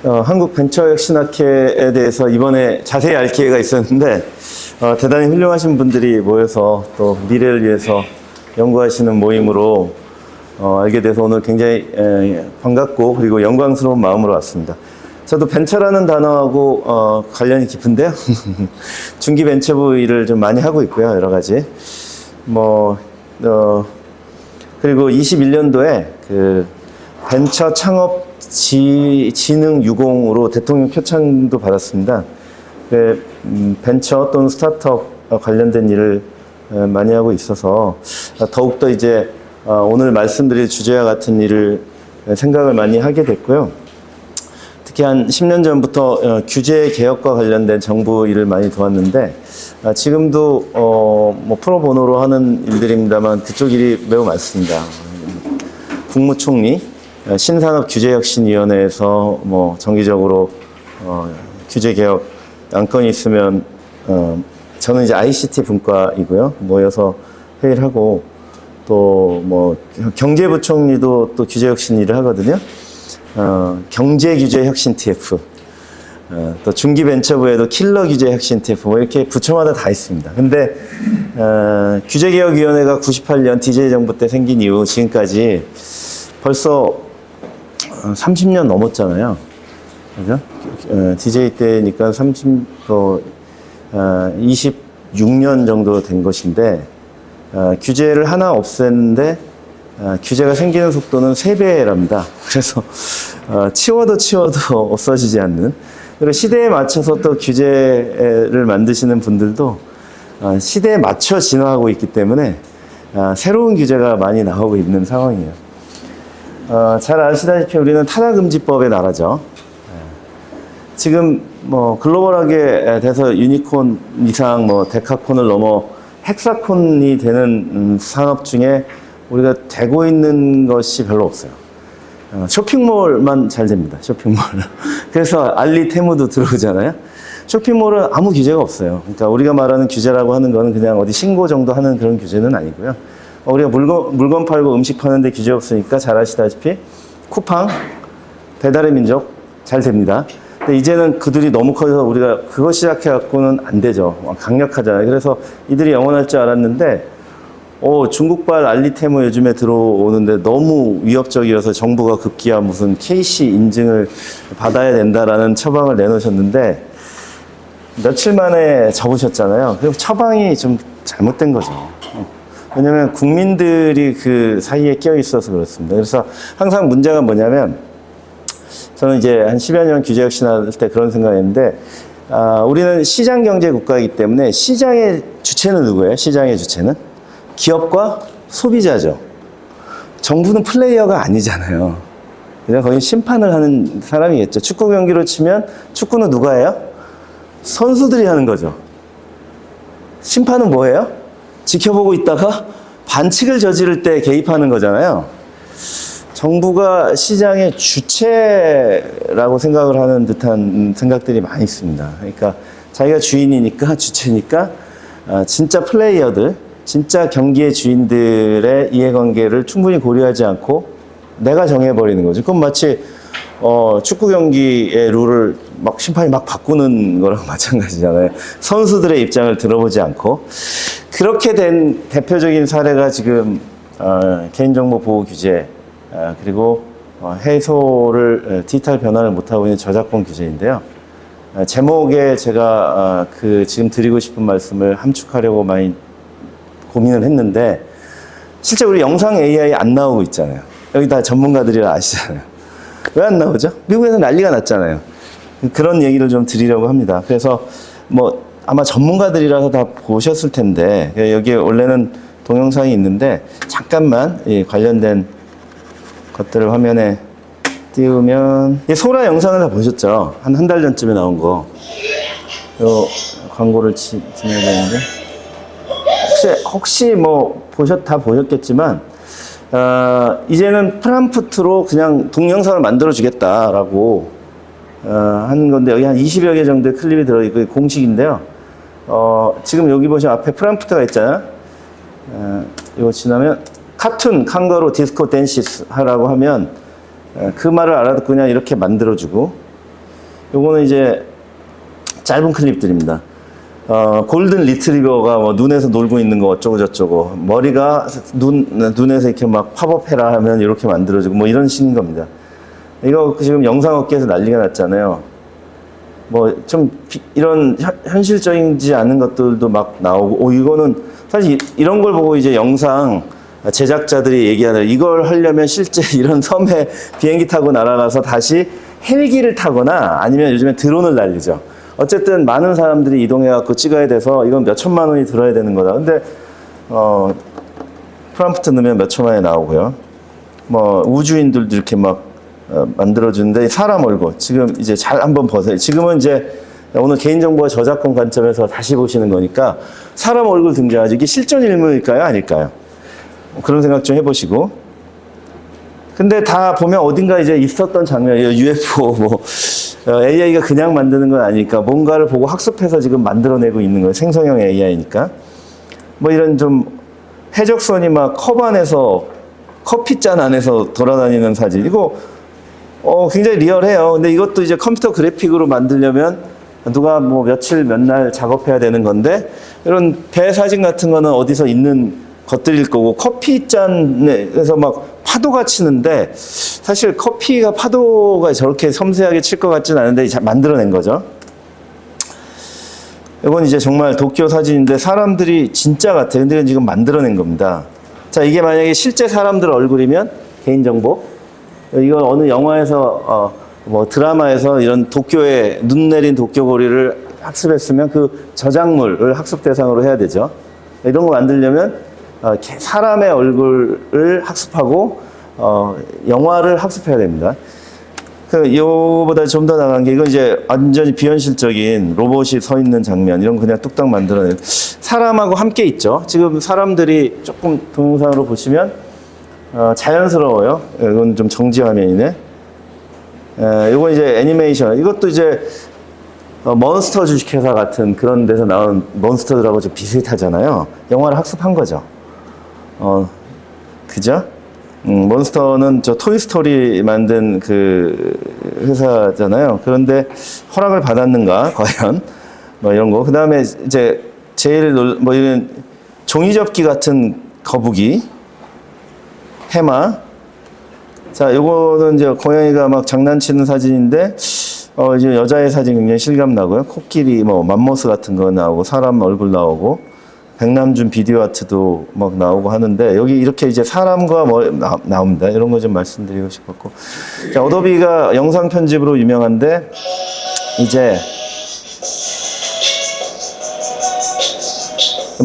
한국벤처혁신학회에 대해서 이번에 자세히 알 기회가 있었는데 대단히 훌륭하신 분들이 모여서 또 미래를 위해서 연구하시는 모임으로 알게 돼서 오늘 굉장히 반갑고 그리고 영광스러운 마음으로 왔습니다. 저도 벤처라는 단어하고 관련이 깊은데요. 중기벤처부 일을 좀 많이 하고 있고요. 여러 가지. 그리고 21년도에 그 벤처 창업 진흥 유공으로 대통령 표창도 받았습니다. 벤처 또는 스타트업 관련된 일을 많이 하고 있어서 더욱더 이제 오늘 말씀드릴 주제와 같은 일을 생각을 많이 하게 됐고요. 특히 한 10년 전부터 규제 개혁과 관련된 정부 일을 많이 도왔는데 지금도 프로보노로 하는 일들입니다만 그쪽 일이 매우 많습니다. 국무총리, 신산업규제혁신위원회에서 정기적으로 규제 개혁 안건이 있으면 저는 이제 ICT 분과이고요. 모여서 회의를 하고 또 경제부총리도 또 규제혁신 일을 하거든요. 경제규제혁신 TF, 또 중기벤처부에도 킬러규제혁신 TF 이렇게 부처마다 다 있습니다. 근데 규제개혁위원회가 98년 DJ 정부 때 생긴 이후 지금까지 벌써 30년 넘었잖아요. 그죠? DJ 때니까 26년 정도 된 것인데 규제를 하나 없앴는데 규제가 생기는 속도는 3배랍니다. 그래서 치워도 없어지지 않는. 그리고 시대에 맞춰서 또 규제를 만드시는 분들도 시대에 맞춰 진화하고 있기 때문에 새로운 규제가 많이 나오고 있는 상황이에요. 잘 아시다시피 우리는 타다금지법의 나라죠. 지금 글로벌하게 돼서 유니콘 이상 데카콘을 넘어 헥사콘이 되는 산업 중에 우리가 되고 있는 것이 별로 없어요. 쇼핑몰만 잘 됩니다. 쇼핑몰. 그래서 알리 테무도 들어오잖아요. 쇼핑몰은 아무 규제가 없어요. 그러니까 우리가 말하는 규제라고 하는 거는 그냥 어디 신고 정도 하는 그런 규제는 아니고요. 우리가 물건 팔고 음식 파는데 규제 없으니까 잘 아시다시피 쿠팡, 배달의 민족 잘 됩니다. 근데 이제는 그들이 너무 커서 우리가 그거 시작해갖고는 안 되죠. 강력하잖아요. 그래서 이들이 영원할 줄 알았는데 중국발 알리테무 요즘에 들어오는데 너무 위협적이어서 정부가 급기야 무슨 KC 인증을 받아야 된다라는 처방을 내놓으셨는데 며칠 만에 접으셨잖아요. 그럼 처방이 좀 잘못된 거죠. 왜냐면 국민들이 그 사이에 끼어 있어서 그렇습니다. 그래서 항상 문제가 뭐냐면 저는 이제 한 10여 년 규제혁신 할 때 그런 생각했는데 우리는 시장 경제 국가이기 때문에 시장의 주체는 누구예요? 시장의 주체는? 기업과 소비자죠. 정부는 플레이어가 아니잖아요. 그냥 거의 심판을 하는 사람이겠죠. 축구 경기로 치면 축구는 누가 해요? 선수들이 하는 거죠. 심판은 뭐예요? 지켜보고 있다가 반칙을 저지를 때 개입하는 거잖아요. 정부가 시장의 주체라고 생각을 하는 듯한 생각들이 많이 있습니다. 그러니까 자기가 주인이니까, 주체니까 진짜 플레이어들, 진짜 경기의 주인들의 이해관계를 충분히 고려하지 않고 내가 정해버리는 거죠. 그건 마치 축구 경기의 룰을 심판이 바꾸는 거랑 마찬가지잖아요. 선수들의 입장을 들어보지 않고. 그렇게 된 대표적인 사례가 지금 개인정보 보호 규제 그리고 해소를 디지털 변화를 못하고 있는 저작권 규제인데요. 제목에 제가 지금 드리고 싶은 말씀을 함축하려고 많이 고민을 했는데 실제 우리 영상 AI 안 나오고 있잖아요. 여기 다 전문가들이라 아시잖아요. 왜 안 나오죠? 미국에서 난리가 났잖아요. 그런 얘기를 좀 드리려고 합니다. 그래서 아마 전문가들이라서 다 보셨을 텐데 여기에 원래는 동영상이 있는데 잠깐만 관련된 것들을 화면에 띄우면 소라 영상을 다 보셨죠? 한 달 전쯤에 나온 거. 요 광고를 지내야 되는데 혹시 다 보셨겠지만 이제는 프람프트로 그냥 동영상을 만들어 주겠다라고 하는 건데 여기 한 20여 개 정도의 클립이 들어있고 공식인데요. 지금 여기 보시면 앞에 프람프트가 있잖아요. 이거 지나면 카툰, 칸가루, 디스코, 댄시스 하라고 하면 그 말을 알아듣고 그냥 이렇게 만들어주고 요거는 이제 짧은 클립들입니다. 골든 리트리버가 뭐 눈에서 놀고 있는 거 어쩌고 저쩌고, 머리가 눈에서 이렇게 막 팝업해라 하면 이렇게 만들어지고 뭐 이런 식인 겁니다. 이거 지금 영상업계에서 난리가 났잖아요. 뭐 좀 이런 현실적이지 않은 것들도 막 나오고, 이거는 사실 이런 걸 보고 이제 영상 제작자들이 얘기하는, 이걸 하려면 실제 이런 섬에 비행기 타고 날아가서 다시 헬기를 타거나 아니면 요즘에 드론을 날리죠. 어쨌든 많은 사람들이 이동해갖고 찍어야 돼서 이건 몇 천만 원이 들어야 되는 거다. 근데 프롬프트 넣으면 몇 천만 원이 나오고요. 뭐 우주인들도 이렇게 막 만들어주는데, 사람 얼굴 지금 이제 잘 한번 보세요. 지금은 이제 오늘 개인정보와 저작권 관점에서 다시 보시는 거니까 사람 얼굴 등장하지, 이게 실존 인물일까요, 아닐까요? 그런 생각 좀 해보시고. 근데 다 보면 어딘가 이제 있었던 장면, UFO 뭐 AI가 그냥 만드는 건 아니니까 뭔가를 보고 학습해서 지금 만들어내고 있는 거예요. 생성형 AI니까. 뭐 이런 좀 해적선이 막 컵 안에서, 커피잔 안에서 돌아다니는 사진, 이거 굉장히 리얼해요. 근데 이것도 이제 컴퓨터 그래픽으로 만들려면 누가 뭐 며칠 몇 날 작업해야 되는 건데, 이런 배 사진 같은 거는 어디서 있는 것들일 거고, 커피잔에서 막 파도가 치는데 사실 커피가 파도가 저렇게 섬세하게 칠 것 같지는 않은데 만들어낸 거죠. 이건 이제 정말 도쿄 사진인데 사람들이 진짜 같아요. 근데 이건 지금 만들어낸 겁니다. 자, 이게 만약에 실제 사람들 얼굴이면 개인정보, 이걸 어느 영화에서 뭐 드라마에서 이런 도쿄에 눈 내린 도쿄거리를 학습했으면 그 저작물을 학습 대상으로 해야 되죠. 이런 거 만들려면 사람의 얼굴을 학습하고 영화를 학습해야 됩니다. 이거보다 좀 더 나간 게, 이건 이제 완전히 비현실적인 로봇이 서 있는 장면, 이런 거 그냥 뚝딱 만들어내요. 사람하고 함께 있죠. 지금 사람들이 조금 동영상으로 보시면 자연스러워요. 이건 좀 정지 화면이네. 이건 이제 애니메이션. 이것도 이제 몬스터 주식회사 같은 그런 데서 나온 몬스터들하고 좀 비슷하잖아요. 영화를 학습한 거죠. 그죠? 몬스터는 저 토이스토리 만든 그 회사잖아요. 그런데 허락을 받았는가, 과연? 뭐 이런 거. 그 다음에 이제 제일 뭐 이런 종이접기 같은 거북이, 해마. 자, 요거는 이제 고양이가 막 장난치는 사진인데, 이제 여자의 사진 굉장히 실감 나고요. 코끼리, 뭐, 맘모스 같은 거 나오고, 사람 얼굴 나오고, 백남준 비디오 아트도 막 나오고 하는데, 여기 이렇게 이제 사람과 뭐 나옵니다. 이런 거 좀 말씀드리고 싶었고. 자, 어도비가 영상 편집으로 유명한데, 이제,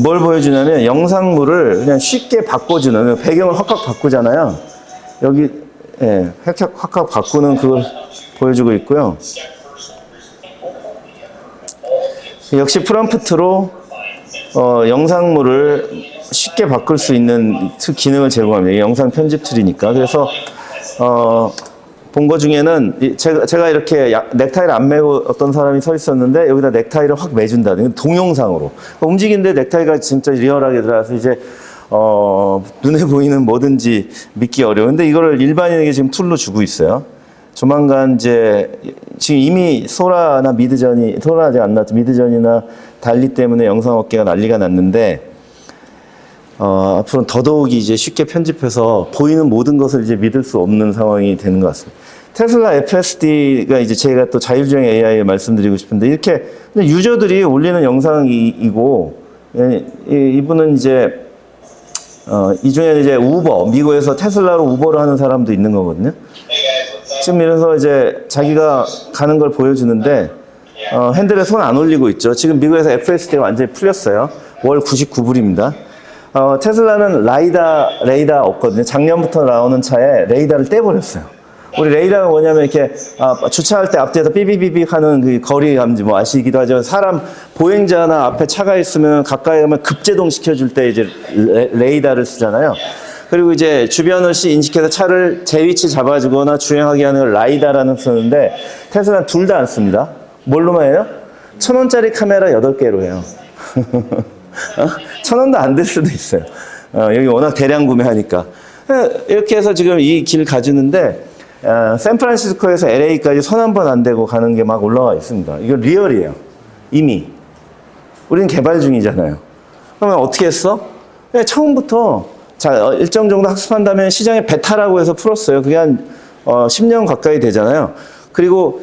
뭘 보여주냐면, 영상물을 그냥 쉽게 바꿔주는, 배경을 확확 바꾸잖아요. 여기, 예, 확확 바꾸는 그걸 보여주고 있고요. 역시 프롬프트로 영상물을 쉽게 바꿀 수 있는 기능을 제공합니다. 영상 편집 툴이니까. 그래서 본 거 중에는 제가 이렇게 넥타이를 안 매고 어떤 사람이 서 있었는데 여기다 넥타이를 확 매준다. 동영상으로 움직이는데 넥타이가 진짜 리얼하게 들어가서 이제 눈에 보이는 뭐든지 믿기 어려워. 근데 이거를 일반인에게 지금 툴로 주고 있어요. 조만간 이제 지금 이미 소라나 미드전이, 소라 아직 안 나왔죠. 미드전이나 달리 때문에 영상 업계가 난리가 났는데 앞으로는 더더욱이 이제 쉽게 편집해서 보이는 모든 것을 이제 믿을 수 없는 상황이 되는 것 같습니다. 테슬라 FSD가 이제 제가 또 자율주행 AI 말씀드리고 싶은데, 이렇게 유저들이 올리는 영상이고, 이분은 이제 이 중에는 이제 우버, 미국에서 테슬라로 우버를 하는 사람도 있는 거거든요. 지금 이래서 이제 자기가 가는 걸 보여주는데, 핸들에 손 안 올리고 있죠. 지금 미국에서 FSD가 완전히 풀렸어요. 월 99불입니다. 테슬라는 레이더 없거든요. 작년부터 나오는 차에 레이더를 떼버렸어요. 우리 레이더가 뭐냐면 이렇게 주차할 때 앞뒤에서 삐비비비 하는 그 거리 감지 뭐 아시기도 하지만, 사람 보행자나 앞에 차가 있으면 가까이 가면 급제동 시켜줄 때 이제 레이더를 쓰잖아요. 그리고 이제 주변을 인식해서 차를 제 위치 잡아주거나 주행하게 하는 걸 라이다라는 쓰는데, 테슬라는 둘 다 안 씁니다. 뭘로만 해요? 1,000원짜리 카메라 8개로 해요. 1,000원도 안 될 수도 있어요. 여기 워낙 대량 구매하니까. 이렇게 해서 지금 이 길 가주는데, 샌프란시스코에서 LA까지 손 한 번 안 대고 가는 게 막 올라와 있습니다. 이거 리얼이에요. 이미. 우리는 개발 중이잖아요. 그러면 어떻게 했어? 그냥 처음부터 자, 일정 정도 학습한 다음에 시장에 베타라고 해서 풀었어요. 그게 한 10년 가까이 되잖아요. 그리고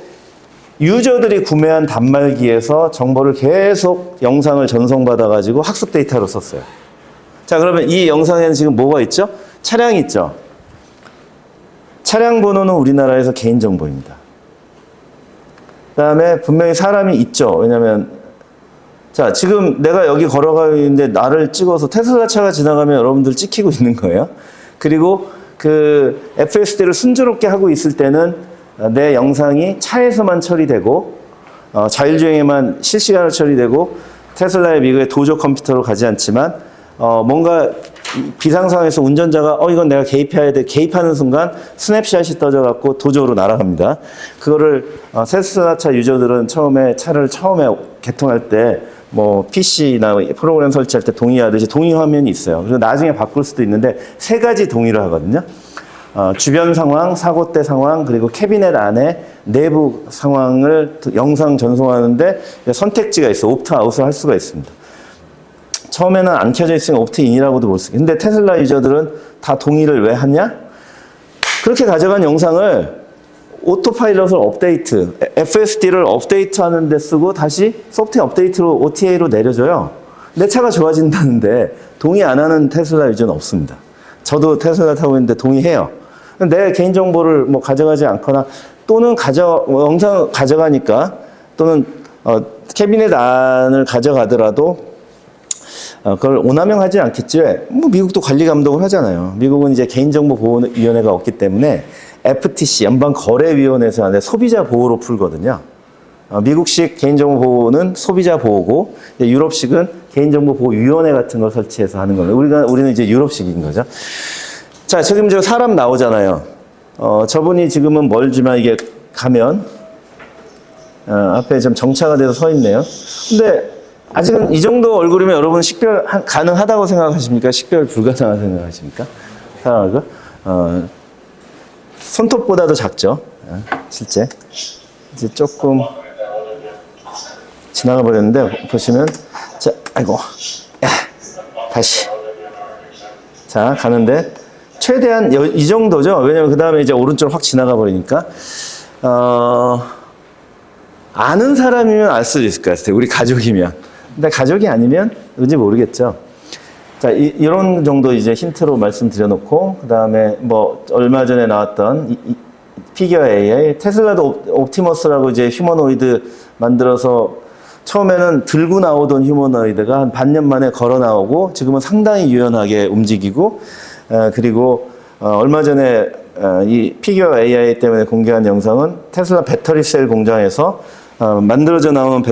유저들이 구매한 단말기에서 정보를 계속 영상을 전송받아가지고 학습 데이터로 썼어요. 자, 그러면 이 영상에는 지금 뭐가 있죠? 차량이 있죠. 차량 번호는 우리나라에서 개인정보입니다. 그 다음에 분명히 사람이 있죠. 왜냐면 자, 지금 내가 여기 걸어가고 있는데 나를 찍어서 테슬라 차가 지나가면 여러분들 찍히고 있는 거예요. 그리고 그 FSD를 순조롭게 하고 있을 때는 내 영상이 차에서만 처리되고 자율주행에만 실시간으로 처리되고 테슬라의 미국의 도조 컴퓨터로 가지 않지만 뭔가 비상 상황에서 운전자가 이건 내가 개입해야 돼 개입하는 순간 스냅샷이 떠져갖고 도조로 날아갑니다. 그거를 테슬라 차 유저들은 차를 처음에 개통할 때 뭐 PC나 프로그램 설치할 때 동의하듯이 동의 화면이 있어요. 그래서 나중에 바꿀 수도 있는데 세 가지 동의를 하거든요. 주변 상황, 사고대 상황, 그리고 캐비넷 안에 내부 상황을 영상 전송하는데 선택지가 있어. 옵트아웃을 할 수가 있습니다. 처음에는 안 켜져 있으면 옵트인이라고도 볼 수 있어요. 근데 테슬라 유저들은 다 동의를 왜 하냐? 그렇게 가져간 영상을 오토파일럿을 업데이트, FSD를 업데이트 하는 데 쓰고 다시 소프트웨어 업데이트로 OTA로 내려줘요. 내 차가 좋아진다는데 동의 안 하는 테슬라 유저는 없습니다. 저도 테슬라 타고 있는데 동의해요. 내 개인정보를 뭐 가져가지 않거나 또는 영상 가져가니까 또는 캐비넷 안을 가져가더라도 그걸 오남용하지 않겠지. 뭐 미국도 관리 감독을 하잖아요. 미국은 이제 개인정보보호위원회가 없기 때문에 FTC 연방거래위원회에서 하는 소비자 보호로 풀거든요. 미국식 개인정보 보호는 소비자 보호고 유럽식은 개인정보 보호위원회 같은 걸 설치해서 하는 겁니다. 우리는 이제 유럽식인 거죠. 자, 지금 저 사람 나오잖아요. 저분이 지금은 멀지만 이게 가면 앞에 좀 정차가 돼서 서 있네요. 근데 아직은 이 정도 얼굴이면 여러분 식별 가능하다고 생각하십니까? 식별 불가능하다고 생각하십니까? 사람을 손톱보다도 작죠. 실제 이제 조금 지나가 버렸는데 보시면 자, 아이고, 다시 자 가는데 최대한 이 정도죠. 왜냐면 그 다음에 이제 오른쪽 확 지나가 버리니까 아는 사람이면 알 수도 있을 것 같아요. 우리 가족이면. 근데 가족이 아니면 왠지 모르겠죠. 자, 이런 정도 이제 힌트로 말씀드려놓고, 그 다음에 뭐, 얼마 전에 나왔던 피겨 AI, 테슬라도 옵티머스라고 이제 휴머노이드 만들어서 처음에는 들고 나오던 휴머노이드가 한 반년 만에 걸어 나오고, 지금은 상당히 유연하게 움직이고, 그리고 얼마 전에 이 피겨 AI 때문에 공개한 영상은 테슬라 배터리 셀 공장에서 만들어져 나오는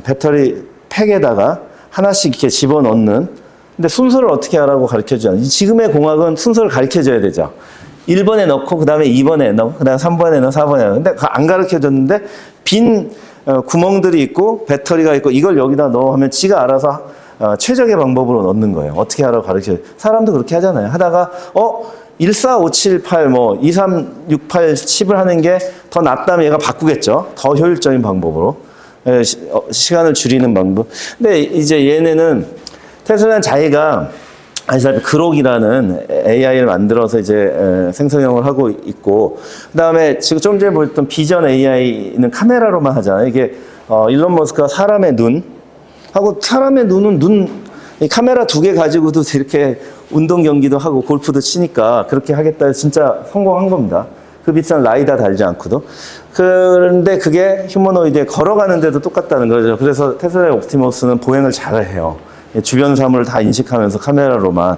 배터리 팩에다가 하나씩 이렇게 집어넣는, 근데 순서를 어떻게 하라고 가르쳐주잖아요. 지금의 공학은 순서를 가르쳐줘야 되죠. 1번에 넣고, 그 다음에 2번에 넣고, 그 다음에 3번에 넣고, 4번에 넣고. 근데 안 가르쳐줬는데, 빈 구멍들이 있고, 배터리가 있고, 이걸 여기다 넣어 하면 지가 알아서 최적의 방법으로 넣는 거예요. 어떻게 하라고 가르쳐줘요. 사람도 그렇게 하잖아요. 하다가, 14578, 뭐, 2368, 10을 하는 게 더 낫다면 얘가 바꾸겠죠. 더 효율적인 방법으로. 시간을 줄이는 방법. 근데 이제 얘네는 테슬라는 자기가 그록이라는 AI를 만들어서 이제 생성형을 하고 있고, 그 다음에 지금 좀 전에 보였던 비전 AI는 카메라로만 하잖아요. 이게 일론 머스크가 사람의 눈하고 사람의 눈은 이 카메라 2개 가지고도 이렇게 운동 경기도 하고 골프도 치니까 그렇게 하겠다 해서 진짜 성공한 겁니다. 그 비싼 라이다 달지 않고도. 그런데 그게 휴머노이드에 걸어가는데도 똑같다는 거죠. 그래서 테슬라의 옵티머스는 보행을 잘해요. 주변 사물을 다 인식하면서 카메라로만.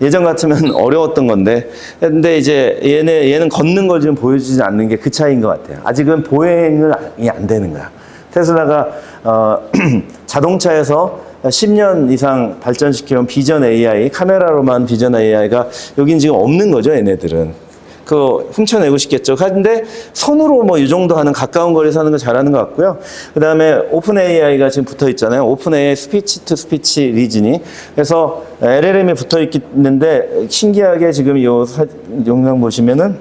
예전 같으면 어려웠던 건데, 근데 이제 얘는 걷는 걸 지금 보여주지 않는 게 그 차이인 것 같아요. 아직은 보행이 안 되는 거야. 테슬라가 자동차에서 10년 이상 발전시켜온 비전 AI, 카메라로만 비전 AI가 여긴 지금 없는 거죠, 얘네들은. 그거 훔쳐내고 싶겠죠. 근데 손으로 뭐 이 정도 하는 가까운 거리에서 하는 거 잘하는 것 같고요. 그 다음에 오픈 AI가 지금 붙어 있잖아요. 오픈 AI 스피치 투 스피치 리즈닝. 그래서 LLM이 붙어 있는데 신기하게 지금 이 영상 보시면은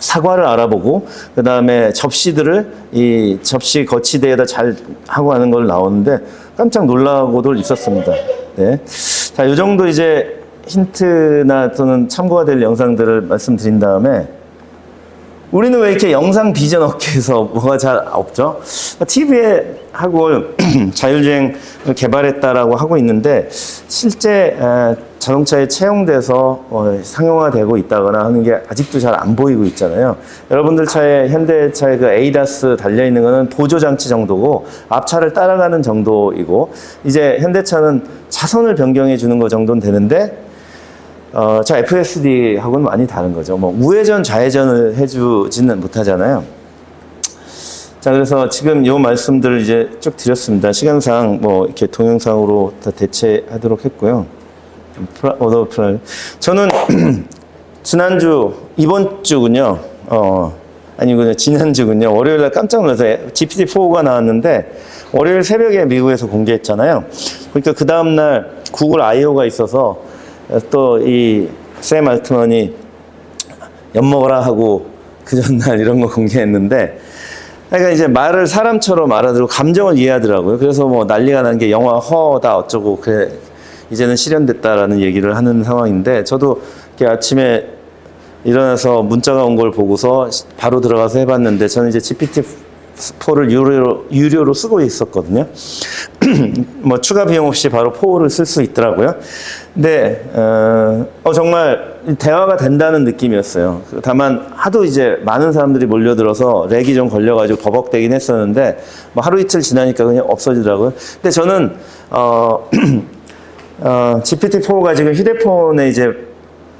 사과를 알아보고 그 다음에 접시들을 이 접시 거치대에다 잘 하고 하는 걸 나오는데 깜짝 놀라고도 있었습니다. 네. 자, 이 정도 이제 힌트나 또는 참고가 될 영상들을 말씀드린 다음에 우리는 왜 이렇게 영상 비전 업계에서 뭐가 잘 없죠? TV에 하고 자율주행을 개발했다라고 하고 있는데 실제 자동차에 채용돼서 상용화되고 있다거나 하는 게 아직도 잘 안 보이고 있잖아요. 여러분들 차에 현대차에 그 ADAS 달려 있는 거는 보조장치 정도고 앞차를 따라가는 정도이고 이제 현대차는 차선을 변경해 주는 거 정도는 되는데 자, FSD하고는 많이 다른 거죠. 뭐, 우회전, 좌회전을 해주지는 못하잖아요. 자, 그래서 지금 요 말씀들을 이제 쭉 드렸습니다. 시간상 뭐, 이렇게 동영상으로 다 대체하도록 했고요. 저는 지난주, 이번 주군요. 아니군요. 지난주군요. 월요일날 깜짝 놀라서 GPT-4가 나왔는데, 월요일 새벽에 미국에서 공개했잖아요. 그러니까 그 다음날 구글 I.O.가 있어서 또 이 샘 알트먼이 엿먹어라 하고 그 전날 이런 거 공개했는데 그러니까 이제 말을 사람처럼 알아들고 감정을 이해하더라고요. 그래서 뭐 난리가 난 게 영화 허다 어쩌고 그래 이제는 실현됐다라는 얘기를 하는 상황인데 저도 이렇게 아침에 일어나서 문자가 온 걸 보고서 바로 들어가서 해봤는데 저는 이제 GPT-4를 유료로 쓰고 있었거든요. 뭐 추가 비용 없이 바로 4를 쓸 수 있더라고요. 근데 정말 대화가 된다는 느낌이었어요. 다만 하도 이제 많은 사람들이 몰려들어서 렉이 좀 걸려가지고 버벅대긴 했었는데 뭐 하루 이틀 지나니까 그냥 없어지더라고요. 근데 저는 GPT-4가 지금 휴대폰에 이제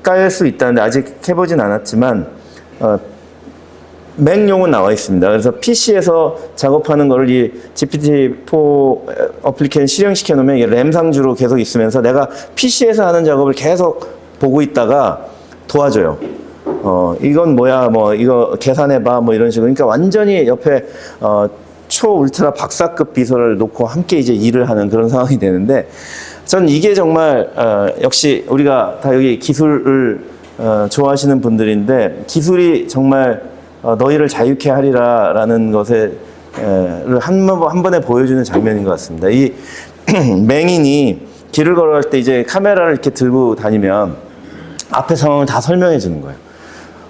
깔 수 있다는데 아직 해보진 않았지만 맥용은 나와 있습니다. 그래서 PC에서 작업하는 거를 이 GPT-4 어플리케이션 실행시켜 놓으면 이게 램 상주로 계속 있으면서 내가 PC에서 하는 작업을 계속 보고 있다가 도와줘요. 이건 뭐야, 뭐, 이거 계산해봐, 뭐 이런 식으로. 그러니까 완전히 옆에, 초 울트라 박사급 비서를 놓고 함께 이제 일을 하는 그런 상황이 되는데, 전 이게 정말, 역시 우리가 다 여기 기술을, 좋아하시는 분들인데, 기술이 정말 너희를 자유케 하리라라는 것을 한 번에 보여주는 장면인 것 같습니다. 이 맹인이 길을 걸어갈 때 이제 카메라를 이렇게 들고 다니면 앞에 상황을 다 설명해 주는 거예요.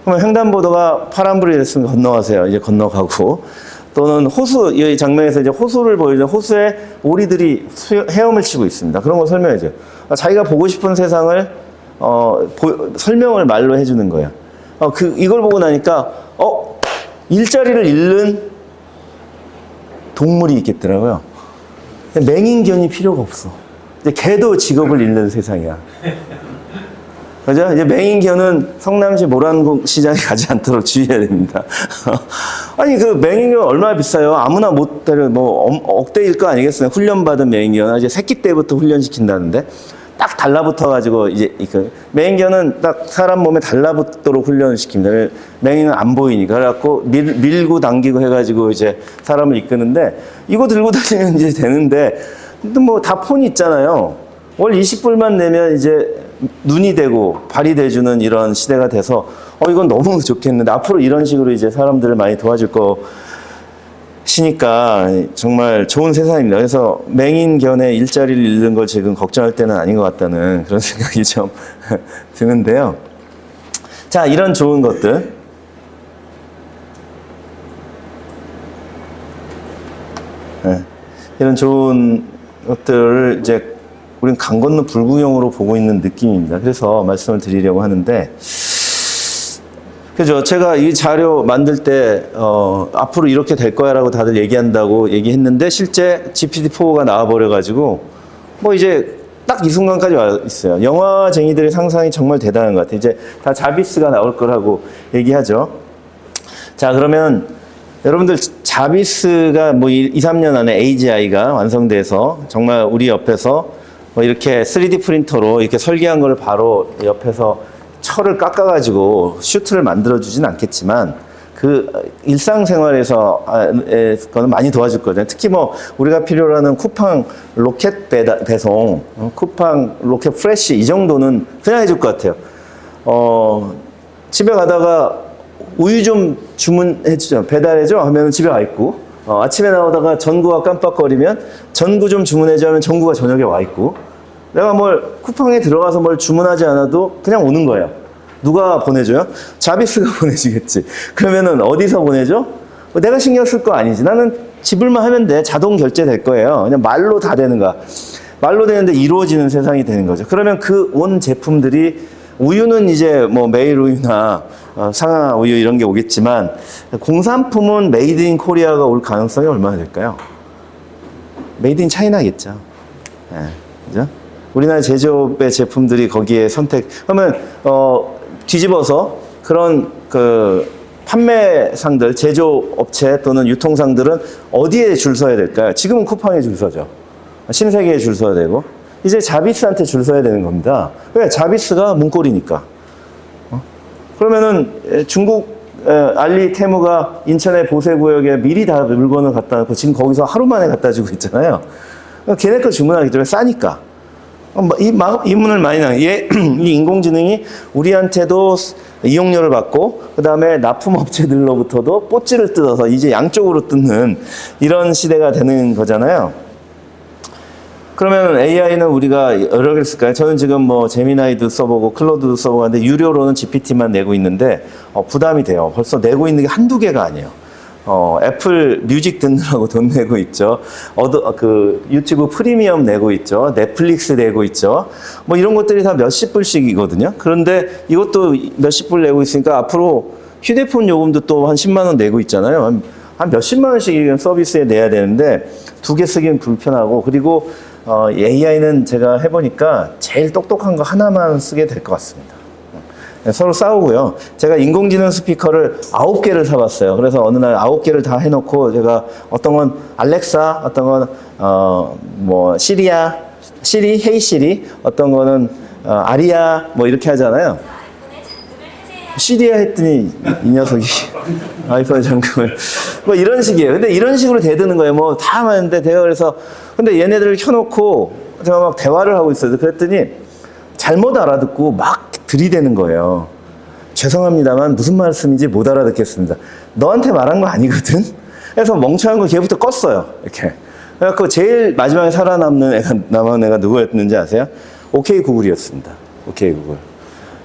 그러면 횡단보도가 파란불이 됐으면 건너가세요. 이제 건너가고 또는 호수 이 장면에서 이제 호수를 보여주는 호수에 오리들이 헤엄을 치고 있습니다. 그런 거 설명해 줘요. 자기가 보고 싶은 세상을 설명을 말로 해주는 거예요. 이걸 보고 나니까 일자리를 잃는 동물이 있겠더라고요. 맹인견이 필요가 없어. 이제 개도 직업을 잃는 세상이야. 그죠? 이제 맹인견은 성남시 모란공 시장에 가지 않도록 주의해야 됩니다. 아니, 그 맹인견 얼마나 비싸요? 아무나 못 때려, 뭐, 억대일 거 아니겠어요? 훈련받은 맹인견. 이제 새끼 때부터 훈련시킨다는데. 딱 달라붙어가지고, 이제, 맹인견은 딱 사람 몸에 달라붙도록 훈련을 시킵니다. 맹인은 안 보이니까. 그래갖고 밀고 당기고 해가지고 이제 사람을 이끄는데, 이거 들고 다니면 이제 되는데, 근데 뭐 다 폰이 있잖아요. 월 20불만 내면 이제 눈이 되고 발이 돼주는 이런 시대가 돼서, 이건 너무 좋겠는데, 앞으로 이런 식으로 이제 사람들을 많이 도와줄 것이니까 정말 좋은 세상입니다. 그래서 맹인견의 일자리를 잃는 걸 지금 걱정할 때는 아닌 것 같다는 그런 생각이 좀 드는데요. 자, 이런 좋은 것들. 네. 이런 좋은 것들을 이제 우리는 강 건너 불구경으로 보고 있는 느낌입니다. 그래서 말씀을 드리려고 하는데, 그죠? 제가 이 자료 만들 때, 앞으로 이렇게 될 거야 라고 다들 얘기한다고 얘기했는데, 실제 GPT-4가 나와버려가지고, 뭐 이제 딱 이 순간까지 와 있어요. 영화쟁이들의 상상이 정말 대단한 것 같아요. 이제 다 자비스가 나올 거라고 얘기하죠. 자, 그러면 여러분들 자비스가 뭐 2, 3년 안에 AGI가 완성돼서 정말 우리 옆에서 뭐 이렇게 3D 프린터로 이렇게 설계한 걸 바로 옆에서 철을 깎아가지고 슈트를 만들어주진 않겠지만 그 일상생활에서 그거는 많이 도와줄 거잖아요. 특히 뭐 우리가 필요로 하는 쿠팡 로켓 배송, 쿠팡 로켓 프레쉬 이 정도는 그냥 해줄 것 같아요. 집에 가다가 우유 좀 주문해주죠. 배달해줘 하면 집에 와 있고, 아침에 나오다가 전구가 깜빡거리면 전구 좀 주문해줘 하면 전구가 저녁에 와 있고, 내가 뭘 쿠팡에 들어가서 뭘 주문하지 않아도 그냥 오는 거예요. 누가 보내줘요? 자비스가 보내주겠지. 그러면은 어디서 보내줘? 내가 신경 쓸 거 아니지. 나는 지불만 하면 돼. 자동 결제될 거예요. 그냥 말로 다 되는 거야. 말로 되는데 이루어지는 세상이 되는 거죠. 그러면 그 온 제품들이, 우유는 이제 뭐 메일 우유나 상하 우유 이런 게 오겠지만, 공산품은 메이드 인 코리아가 올 가능성이 얼마나 될까요? 메이드 인 차이나겠죠. 네, 그죠? 우리나라 제조업의 제품들이 거기에 그러면 뒤집어서 그런 그 판매상들, 제조업체 또는 유통상들은 어디에 줄 서야 될까요? 지금은 쿠팡에 줄 서죠. 신세계에 줄 서야 되고, 이제 자비스한테 줄 서야 되는 겁니다. 왜? 자비스가 문고리니까. 그러면은 중국 알리 테무가 인천의 보세구역에 미리 다 물건을 갖다 놓고 지금 거기서 하루 만에 갖다 주고 있잖아요. 걔네 거 주문하기 때문에 싸니까. 이 문을 많이 이 인공지능이 우리한테도 이용료를 받고, 그 다음에 납품업체들로부터도 뽀찌를 뜯어서 이제 양쪽으로 뜯는 이런 시대가 되는 거잖아요. 그러면 AI는 우리가 여러 개를 쓸까요? 저는 지금 뭐 제미나이도 써보고 클로드도 써보고 하는데, 유료로는 GPT만 내고 있는데 부담이 돼요. 벌써 내고 있는 게 한두 개가 아니에요. 애플 뮤직 듣느라고 돈 내고 있죠. 유튜브 프리미엄 내고 있죠. 넷플릭스 내고 있죠. 뭐 이런 것들이 다 몇십 불씩이거든요. 그런데 이것도 몇십 불 내고 있으니까 앞으로 휴대폰 요금도 또 한 10만 원 내고 있잖아요. 한 몇십만 원씩 서비스에 내야 되는데 두 개 쓰기는 불편하고, 그리고 AI는 제가 해보니까 제일 똑똑한 거 하나만 쓰게 될 것 같습니다. 서로 싸우고요. 제가 인공지능 스피커를 9개를 사봤어요. 그래서 어느 날 9개를 다 해놓고, 제가 어떤 건 알렉사, 어떤 건 뭐 시리, 헤이 시리, 어떤 거는 아리아 뭐 이렇게 하잖아요. 시리아 했더니 이 녀석이 아이폰 잠금을 뭐 이런 식이에요. 근데 이런 식으로 대드는 거예요. 뭐 다 하는데 내가 그래서, 근데 얘네들을 켜놓고 제가 막 대화를 하고 있어요. 그랬더니 잘못 알아듣고 막 들이대는 거예요. 죄송합니다만 무슨 말씀인지 못 알아듣겠습니다. 너한테 말한 거 아니거든? 그래서 멍청한 거 걔부터 껐어요. 이렇게. 그래갖고 제일 마지막에 살아남은 애가 누구였는지 아세요? 오케이 구글이었습니다. 오케이 구글.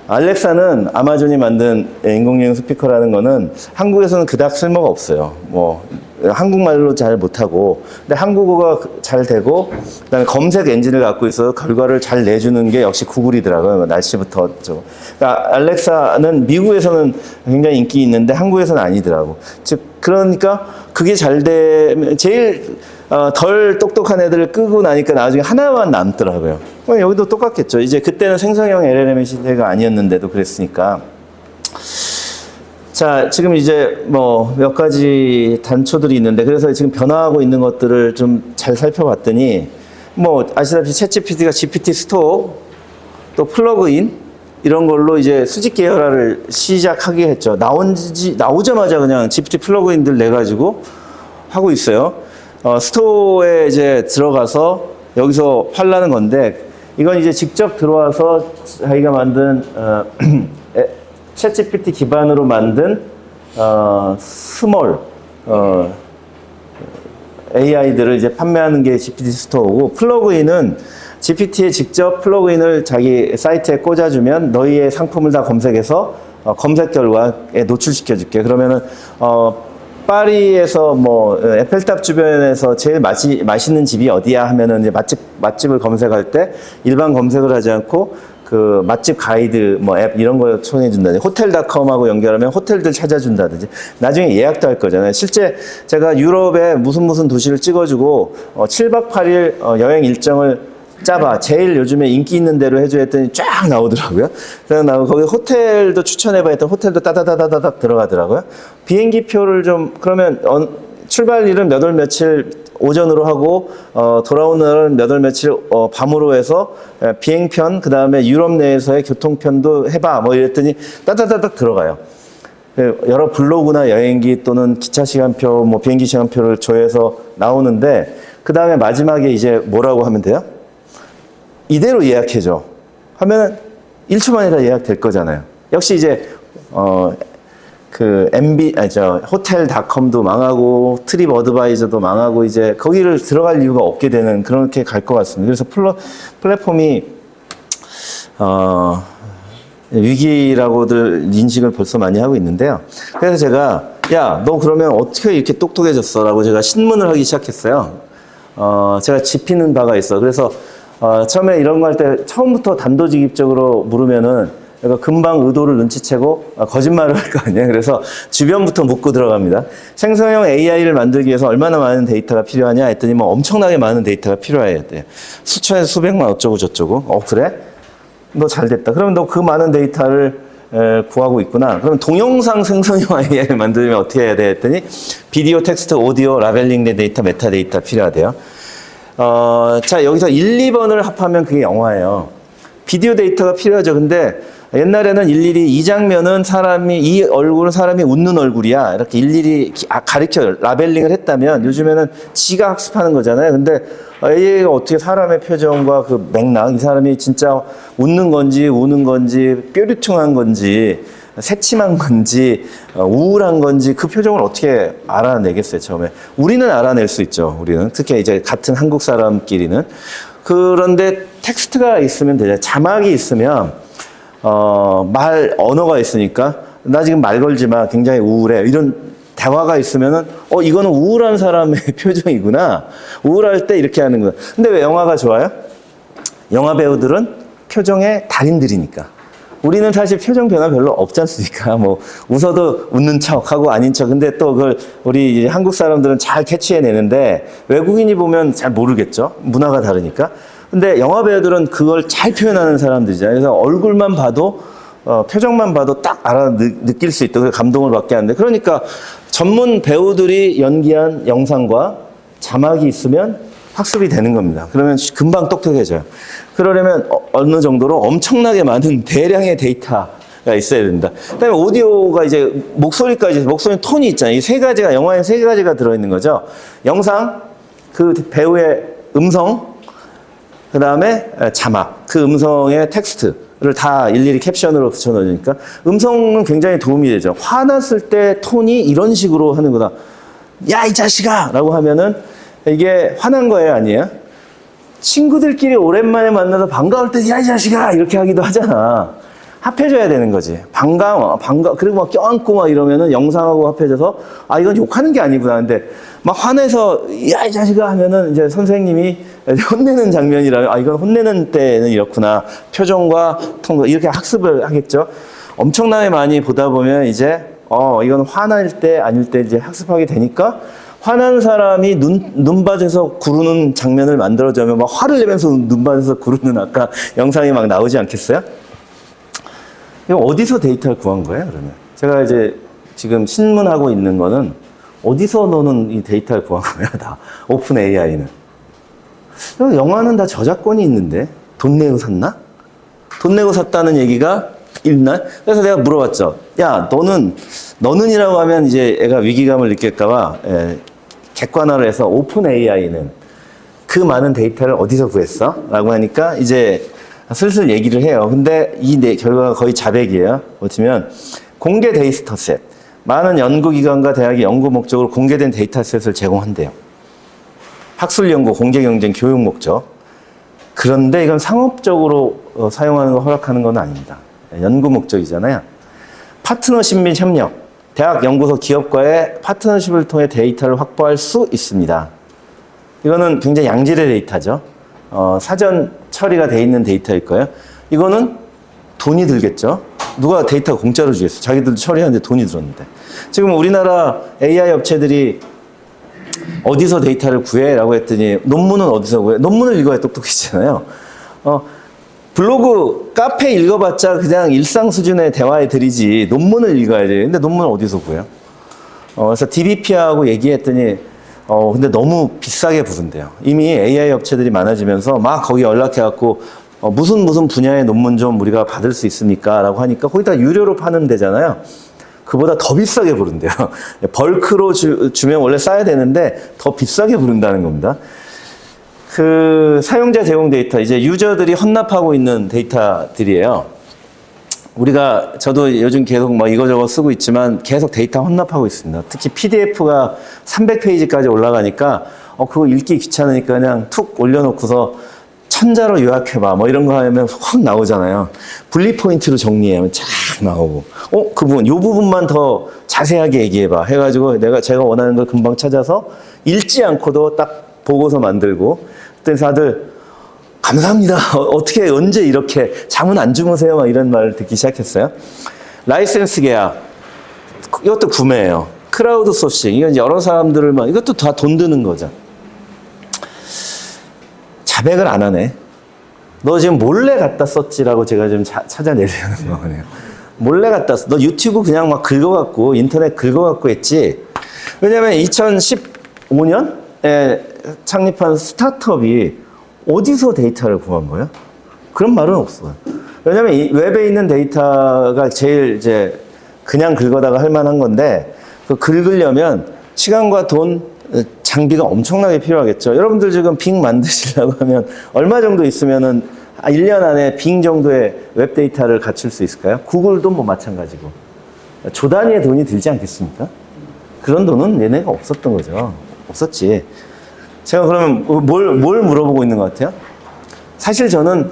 알렉사는 아마존이 만든 인공지능 스피커라는 거는 한국에서는 그닥 쓸모가 없어요. 뭐 한국말로 잘 못하고, 근데 한국어가 잘 되고, 그다음에 검색 엔진을 갖고 있어서 결과를 잘 내주는 게 역시 구글이더라고요. 날씨부터 좀. 그러니까 알렉사는 미국에서는 굉장히 인기 있는데 한국에서는 아니더라고. 그러니까 그게 잘 되면 제일 덜 똑똑한 애들을 끄고 나니까 나중에 하나만 남더라고요. 여기도 똑같겠죠. 이제 그때는 생성형 LLM의 시대가 아니었는데도 그랬으니까. 자, 지금 이제 뭐 몇 가지 단초들이 있는데, 그래서 지금 변화하고 있는 것들을 좀 잘 살펴봤더니, 뭐 아시다시피 챗GPT가 GPT 스토어, 또 플러그인 이런 걸로 이제 수직 계열화를 시작하게 했죠. 나오자마자 그냥 GPT 플러그인들 내가지고 하고 있어요. 스토어에 이제 들어가서 여기서 팔라는 건데, 이건 이제 직접 들어와서 자기가 만든 챗GPT 기반으로 만든 스몰 AI들을 이제 판매하는 게 GPT 스토어고, 플러그인은 GPT에 직접 플러그인을 자기 사이트에 꽂아주면 너희의 상품을 다 검색해서 검색 결과에 노출시켜줄게. 그러면은 파리에서 뭐 에펠탑 주변에서 제일 맛있는 집이 어디야 하면은 이제 맛집을 검색할 때 일반 검색을 하지 않고 그 맛집 가이드 뭐 앱 이런 거 총해준다든지, 호텔닷컴하고 연결하면 호텔들 찾아준다든지, 나중에 예약도 할 거잖아요. 실제 제가 유럽에 무슨 도시를 찍어주고 7박 8일 여행 일정을 짜봐. 제일 요즘에 인기 있는 대로 해줘 했더니 쫙 나오더라고요. 그래서 거기 호텔도 추천해봐 했더니 호텔도 따다다다닥 들어가더라고요. 비행기 표를 좀, 그러면 출발일은 몇 월 며칠 오전으로 하고 돌아오는 날은 몇 월 며칠 밤으로 해서 비행편, 그 다음에 유럽 내에서의 교통편도 해봐 뭐 이랬더니 따다다닥 들어가요. 여러 블로그나 여행기 또는 기차 시간표, 뭐 비행기 시간표를 조회해서 나오는데, 그 다음에 마지막에 이제 뭐라고 하면 돼요? 이대로 예약해줘 하면 1초 만에 다 예약될 거잖아요. 역시 이제 호텔닷컴도 망하고 트립 어드바이저도 망하고 이제 거기를 들어갈 이유가 없게 되는 그렇게 갈 것 같습니다. 그래서 플랫폼이 위기라고들 인식을 벌써 많이 하고 있는데요. 그래서 제가 야, 너 그러면 어떻게 이렇게 똑똑해졌어? 라고 제가 신문을 하기 시작했어요. 제가 짚히는 바가 있어. 그래서 처음에 이런 거 할 때 처음부터 단도직입적으로 물으면은 내가 금방 의도를 눈치채고 거짓말을 할 거 아니에요. 그래서 주변부터 묻고 들어갑니다. 생성형 AI를 만들기 위해서 얼마나 많은 데이터가 필요하냐 했더니 뭐 엄청나게 많은 데이터가 필요해야 돼. 수천에서 수백만 어쩌고 저쩌고. 그래? 너 잘 됐다. 그럼 너 그 많은 데이터를 구하고 있구나. 그럼 동영상 생성형 AI를 만들면 어떻게 해야 돼 했더니 비디오, 텍스트, 오디오, 라벨링 데이터, 메타데이터 필요하대요. 자, 여기서 1, 2번을 합하면 그게 영화예요. 비디오 데이터가 필요하죠. 근데 옛날에는 일일이 이 장면은 이 얼굴은 사람이 웃는 얼굴이야. 이렇게 일일이 가르쳐 라벨링을 했다면 요즘에는 지가 학습하는 거잖아요. 근데 AI가 어떻게 사람의 표정과 그 맥락, 이 사람이 진짜 웃는 건지 우는 건지 뾰루퉁한 건지 새침한 건지 우울한 건지 그 표정을 어떻게 알아내겠어요, 처음에. 우리는 알아낼 수 있죠, 우리는. 특히 이제 같은 한국 사람끼리는. 그런데 텍스트가 있으면 되잖아요. 자막이 있으면 언어가 있으니까 나 지금 말 걸지 마. 굉장히 우울해. 이런 대화가 있으면은 이거는 우울한 사람의 표정이구나. 우울할 때 이렇게 하는구나. 근데 왜 영화가 좋아요? 영화 배우들은 표정의 달인들이니까. 우리는 사실 표정 변화 별로 없지 않습니까? 뭐 웃어도 웃는 척하고 아닌 척. 근데 또 그걸 우리 이제 한국 사람들은 잘 캐치해내는데 외국인이 보면 잘 모르겠죠. 문화가 다르니까. 근데 영화 배우들은 그걸 잘 표현하는 사람들이잖아요. 그래서 얼굴만 봐도 표정만 봐도 딱 느낄 수 있다. 그래서 감동을 받게 하는데, 그러니까 전문 배우들이 연기한 영상과 자막이 있으면 학습이 되는 겁니다. 그러면 금방 똑똑해져요. 그러려면 어느 정도로 엄청나게 많은 대량의 데이터가 있어야 된다. 그다음에 오디오가 이제 목소리 톤이 있잖아요. 이 세 가지가, 영화에 세 가지가 들어있는 거죠. 영상, 그 배우의 음성, 그 다음에 자막, 그 음성의 텍스트를 다 일일이 캡션으로 붙여넣으니까 음성은 굉장히 도움이 되죠. 화났을 때 톤이 이런 식으로 하는 거다. 야, 이 자식아! 라고 하면은 이게 화난 거예요, 아니에요? 친구들끼리 오랜만에 만나서 반가울 때, 야, 이 자식아! 이렇게 하기도 하잖아. 합해줘야 되는 거지. 그리고 막 껴안고 막 이러면은 영상하고 합해져서, 이건 욕하는 게 아니구나. 근데 막 화내서, 야, 이 자식아! 하면은 이제 선생님이 혼내는 장면이라면, 이건 혼내는 때는 이렇구나. 표정과 톤, 이렇게 학습을 하겠죠. 엄청나게 많이 보다 보면 이제, 이건 화날 때, 아닐 때 이제 학습하게 되니까, 화난 사람이 눈밭에서 구르는 장면을 만들어주면 막 화를 내면서 눈밭에서 구르는 아까 영상이 막 나오지 않겠어요? 이거 어디서 데이터를 구한 거예요, 그러면? 제가 이제 지금 신문하고 있는 거는 어디서 너는 이 데이터를 구한 거야, 다. 오픈 AI는. 영화는 다 저작권이 있는데 돈 내고 샀나? 돈 내고 샀다는 얘기가 있나? 그래서 내가 물어봤죠. 야, 너는이라고 하면 이제 애가 위기감을 느낄까봐 객관화를 해서 오픈 AI는 그 많은 데이터를 어디서 구했어? 라고 하니까 이제 슬슬 얘기를 해요. 근데 이 결과가 거의 자백이에요. 보시면 공개 데이터셋. 많은 연구기관과 대학이 연구 목적으로 공개된 데이터셋을 제공한대요. 학술 연구, 공개 경쟁, 교육 목적. 그런데 이건 상업적으로 사용하는 걸 허락하는 건 아닙니다. 연구 목적이잖아요. 파트너십 및 협력. 대학, 연구소, 기업과의 파트너십을 통해 데이터를 확보할 수 있습니다. 이거는 굉장히 양질의 데이터죠. 사전 처리가 돼 있는 데이터일 거예요. 이거는 돈이 들겠죠. 누가 데이터 공짜로 주겠어. 자기들도 처리하는데 돈이 들었는데. 지금 우리나라 AI 업체들이 어디서 데이터를 구해? 라고 했더니 논문은 어디서 구해? 논문을 읽어야 똑똑해지잖아요. 블로그, 카페 읽어봤자 그냥 일상 수준의 대화에 들이지 논문을 읽어야 돼요. 근데 논문을 어디서 구해요? 그래서 DBP하고 얘기했더니 근데 너무 비싸게 부른대요. 이미 AI 업체들이 많아지면서 막 거기 연락해갖고 무슨 분야의 논문 좀 우리가 받을 수 있습니까? 라고 하니까 거기다 유료로 파는 데잖아요. 그보다 더 비싸게 부른대요. 벌크로 주면 원래 싸야 되는데 더 비싸게 부른다는 겁니다. 그 사용자 제공 데이터, 이제 유저들이 헌납하고 있는 데이터들이에요. 저도 요즘 계속 뭐 이거저거 쓰고 있지만 계속 데이터 혼납하고 있습니다. 특히 PDF가 300페이지까지 올라가니까 그거 읽기 귀찮으니까 그냥 툭 올려놓고서 천자로 요약해봐 뭐 이런 거 하면 확 나오잖아요. 분리 포인트로 정리하면 쫙 나오고 그 부분 요 부분만 더 자세하게 얘기해봐 해가지고 제가 원하는 걸 금방 찾아서 읽지 않고도 딱 보고서 만들고 그때 다들 감사합니다. 어떻게 언제 이렇게 잠은 안 주무세요? 막 이런 말을 듣기 시작했어요. 라이센스 계약 이것도 구매예요. 크라우드 소싱 이건 여러 사람들을 이것도 다 돈 드는 거죠. 자백을 안 하네. 너 지금 몰래 갖다 썼지라고 제가 좀 찾아내려는 거네요. 몰래 갖다 써. 너 유튜브 그냥 막 긁어갖고 인터넷 긁어갖고 했지. 왜냐면 2015년에 창립한 스타트업이 어디서 데이터를 구한 거예요? 그런 말은 없어요. 왜냐면 이 웹에 있는 데이터가 제일 이제 그냥 긁어다가 할 만한 건데 그 긁으려면 시간과 돈, 장비가 엄청나게 필요하겠죠. 여러분들 지금 빙 만드시려고 하면 얼마 정도 있으면은 1년 안에 빙 정도의 웹 데이터를 갖출 수 있을까요? 구글도 뭐 마찬가지고. 조 단위의 돈이 들지 않겠습니까? 그런 돈은 얘네가 없었던 거죠. 없었지. 제가 그러면 뭘 물어보고 있는 것 같아요? 사실 저는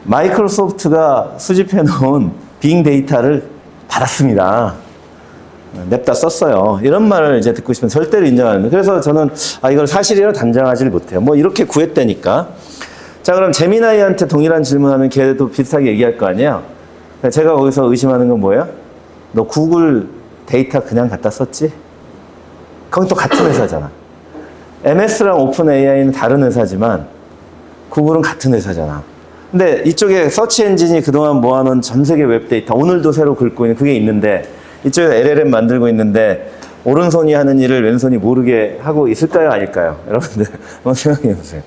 마이크로소프트가 수집해 놓은 빙 데이터를 받았습니다. 냅다 썼어요. 이런 말을 이제 듣고 싶으면 절대로 인정하는데 그래서 저는 이걸 사실이라 단정하지를 못해요. 뭐 이렇게 구했다니까. 자, 그럼 제미나이한테 동일한 질문하면 걔도 비슷하게 얘기할 거 아니에요? 제가 거기서 의심하는 건 뭐예요? 너 구글 데이터 그냥 갖다 썼지? 그건 또 같은 회사잖아. MS랑 오픈 AI는 다른 회사지만 구글은 같은 회사잖아. 근데 이쪽에 서치 엔진이 그동안 모아놓은 전 세계 웹 데이터 오늘도 새로 긁고 있는 그게 있는데 이쪽에 LLM 만들고 있는데 오른손이 하는 일을 왼손이 모르게 하고 있을까요? 아닐까요? 여러분들 한번 생각해 보세요.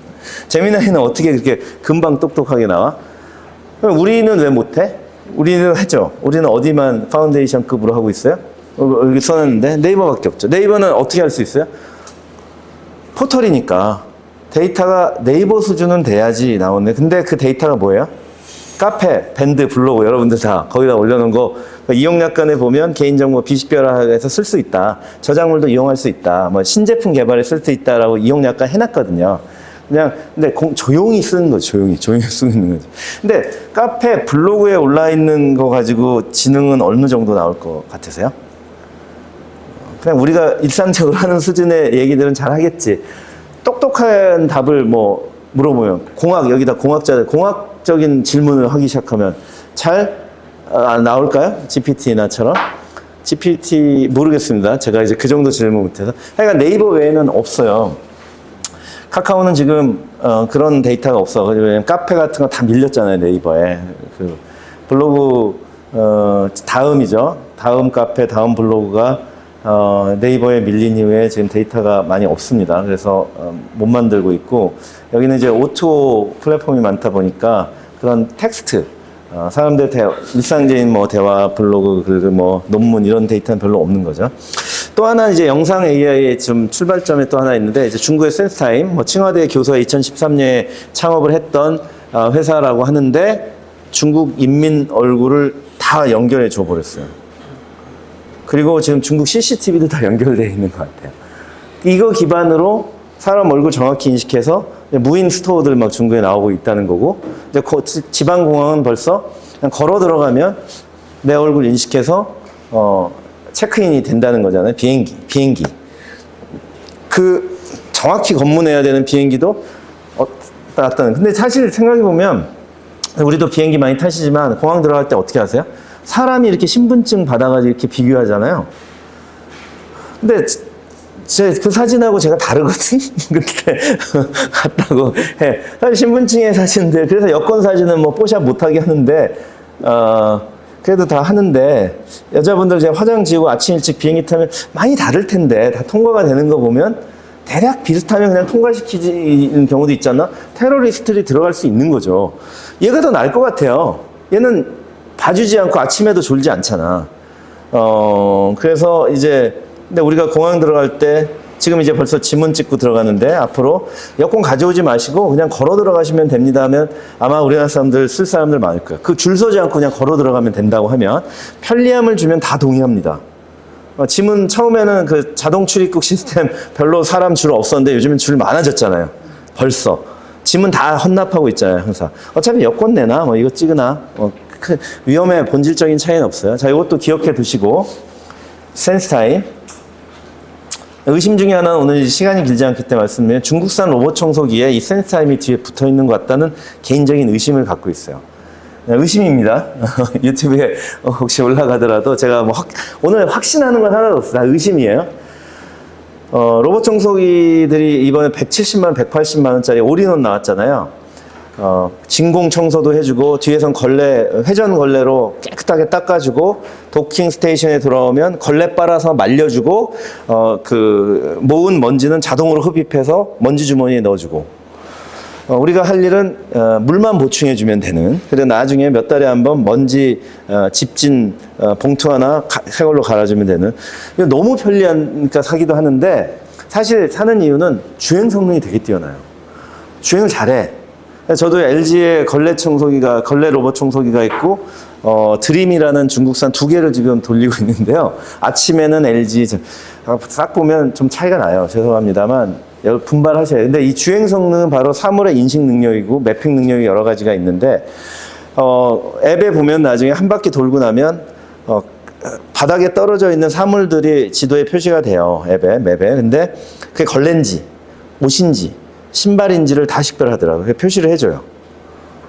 제미나이는 어떻게 그렇게 금방 똑똑하게 나와? 그럼 우리는 왜 못해? 우리는 하죠. 우리는 어디만 파운데이션급으로 하고 있어요? 여기 써놨는데 네이버밖에 없죠. 네이버는 어떻게 할 수 있어요? 포털이니까 데이터가 네이버 수준은 돼야지 나오네. 근데 그 데이터가 뭐예요? 카페, 밴드, 블로그 여러분들 다 거기다 올려놓은 거 이용약관에 보면 개인정보 비식별화해서 쓸 수 있다. 저작물도 이용할 수 있다. 뭐 신제품 개발에 쓸 수 있다라고 이용약관 해놨거든요. 그냥 근데 조용히 쓰는 거죠. 조용히 쓰고 있는 거죠. 근데 카페, 블로그에 올라 있는 거 가지고 지능은 어느 정도 나올 것 같으세요? 그냥 우리가 일상적으로 하는 수준의 얘기들은 잘 하겠지. 똑똑한 답을 뭐 물어보면 여기다 공학적인 질문을 하기 시작하면 잘 나올까요? GPT나처럼? GPT 모르겠습니다. 제가 이제 그 정도 질문 못해서. 하여간 네이버 외에는 없어요. 카카오는 지금 그런 데이터가 없어. 왜냐면 카페 같은 거 다 밀렸잖아요, 네이버에. 그 블로그 다음이죠. 다음 카페, 다음 블로그가 네이버에 밀린 이후에 지금 데이터가 많이 없습니다. 그래서 못 만들고 있고 여기는 이제 오토 플랫폼이 많다 보니까 그런 텍스트 사람들 일상적인 뭐 대화, 블로그, 그리고 뭐 논문 이런 데이터는 별로 없는 거죠. 또 하나 이제 영상 AI의 좀 출발점에 또 하나 있는데 이제 중국의 센스타임, 뭐 칭화대 교수가 2013년에 창업을 했던 회사라고 하는데 중국 인민 얼굴을 다 연결해 줘 버렸어요. 그리고 지금 중국 CCTV도 다 연결되어 있는 것 같아요. 이거 기반으로 사람 얼굴 정확히 인식해서 무인 스토어들 막 중국에 나오고 있다는 거고, 이제 지방공항은 벌써 그냥 걸어 들어가면 내 얼굴 인식해서 체크인이 된다는 거잖아요. 비행기. 그 정확히 검문해야 되는 비행기도 왔다는. 근데 사실 생각해 보면 우리도 비행기 많이 타시지만 공항 들어갈 때 어떻게 하세요? 사람이 이렇게 신분증 받아가지고 이렇게 비교하잖아요. 근데 그 사진하고 제가 다르거든? 그때 갔다고 해. 사실 신분증의 사진들, 그래서 여권 사진은 뭐 뽀샵 못하게 하는데, 그래도 다 하는데, 여자분들 제가 화장 지우고 아침 일찍 비행기 타면 많이 다를 텐데, 다 통과가 되는 거 보면 대략 비슷하면 그냥 통과시키는 경우도 있잖아? 테러리스트들이 들어갈 수 있는 거죠. 얘가 더 나을 것 같아요. 얘는 봐주지 않고 아침에도 졸지 않잖아. 그래서 이제, 근데 우리가 공항 들어갈 때 지금 이제 벌써 지문 찍고 들어가는데 앞으로 여권 가져오지 마시고 그냥 걸어 들어가시면 됩니다 하면 아마 우리나라 사람들 쓸 사람들 많을 거예요. 그 줄 서지 않고 그냥 걸어 들어가면 된다고 하면 편리함을 주면 다 동의합니다. 지문 처음에는 그 자동 출입국 시스템 별로 사람 줄 없었는데 요즘엔 줄 많아졌잖아요. 벌써. 지문 다 헌납하고 있잖아요, 항상. 어차피 여권 내나, 뭐 이거 찍으나, 위험의 본질적인 차이는 없어요. 자, 이것도 기억해 두시고, 센스 타임. 의심 중에 하나는 오늘 시간이 길지 않기 때문에 말씀드리면 중국산 로봇 청소기에 이 센스 타임이 뒤에 붙어 있는 것 같다는 개인적인 의심을 갖고 있어요. 의심입니다. 유튜브에 혹시 올라가더라도 제가 뭐 오늘 확신하는 건 하나도 없어요. 다 의심이에요. 로봇 청소기들이 이번에 170만, 180만 원짜리 올인원 나왔잖아요. 진공 청소도 해주고 뒤에선 회전 걸레로 깨끗하게 닦아주고 도킹 스테이션에 들어오면 걸레 빨아서 말려주고 그 모은 먼지는 자동으로 흡입해서 먼지 주머니에 넣어주고 우리가 할 일은 물만 보충해주면 되는. 그리고 나중에 몇 달에 한 번 먼지 집진 봉투 하나 새 걸로 갈아주면 되는. 너무 편리하니까 사기도 하는데 사실 사는 이유는 주행 성능이 되게 뛰어나요. 주행을 잘해. 저도 LG의 걸레 로봇 청소기가 있고 드림이라는 중국산 2개를 지금 돌리고 있는데요. 아침에는 LG 싹 보면 좀 차이가 나요. 죄송합니다만 분발하셔야 돼요. 근데 이 주행 성능은 바로 사물의 인식 능력이고 매핑 능력이 여러 가지가 있는데 앱에 보면 나중에 한 바퀴 돌고 나면 바닥에 떨어져 있는 사물들이 지도에 표시가 돼요. 맵에. 근데 그게 걸레인지, 옷인지, 신발인지를 다 식별하더라고요. 표시를 해줘요.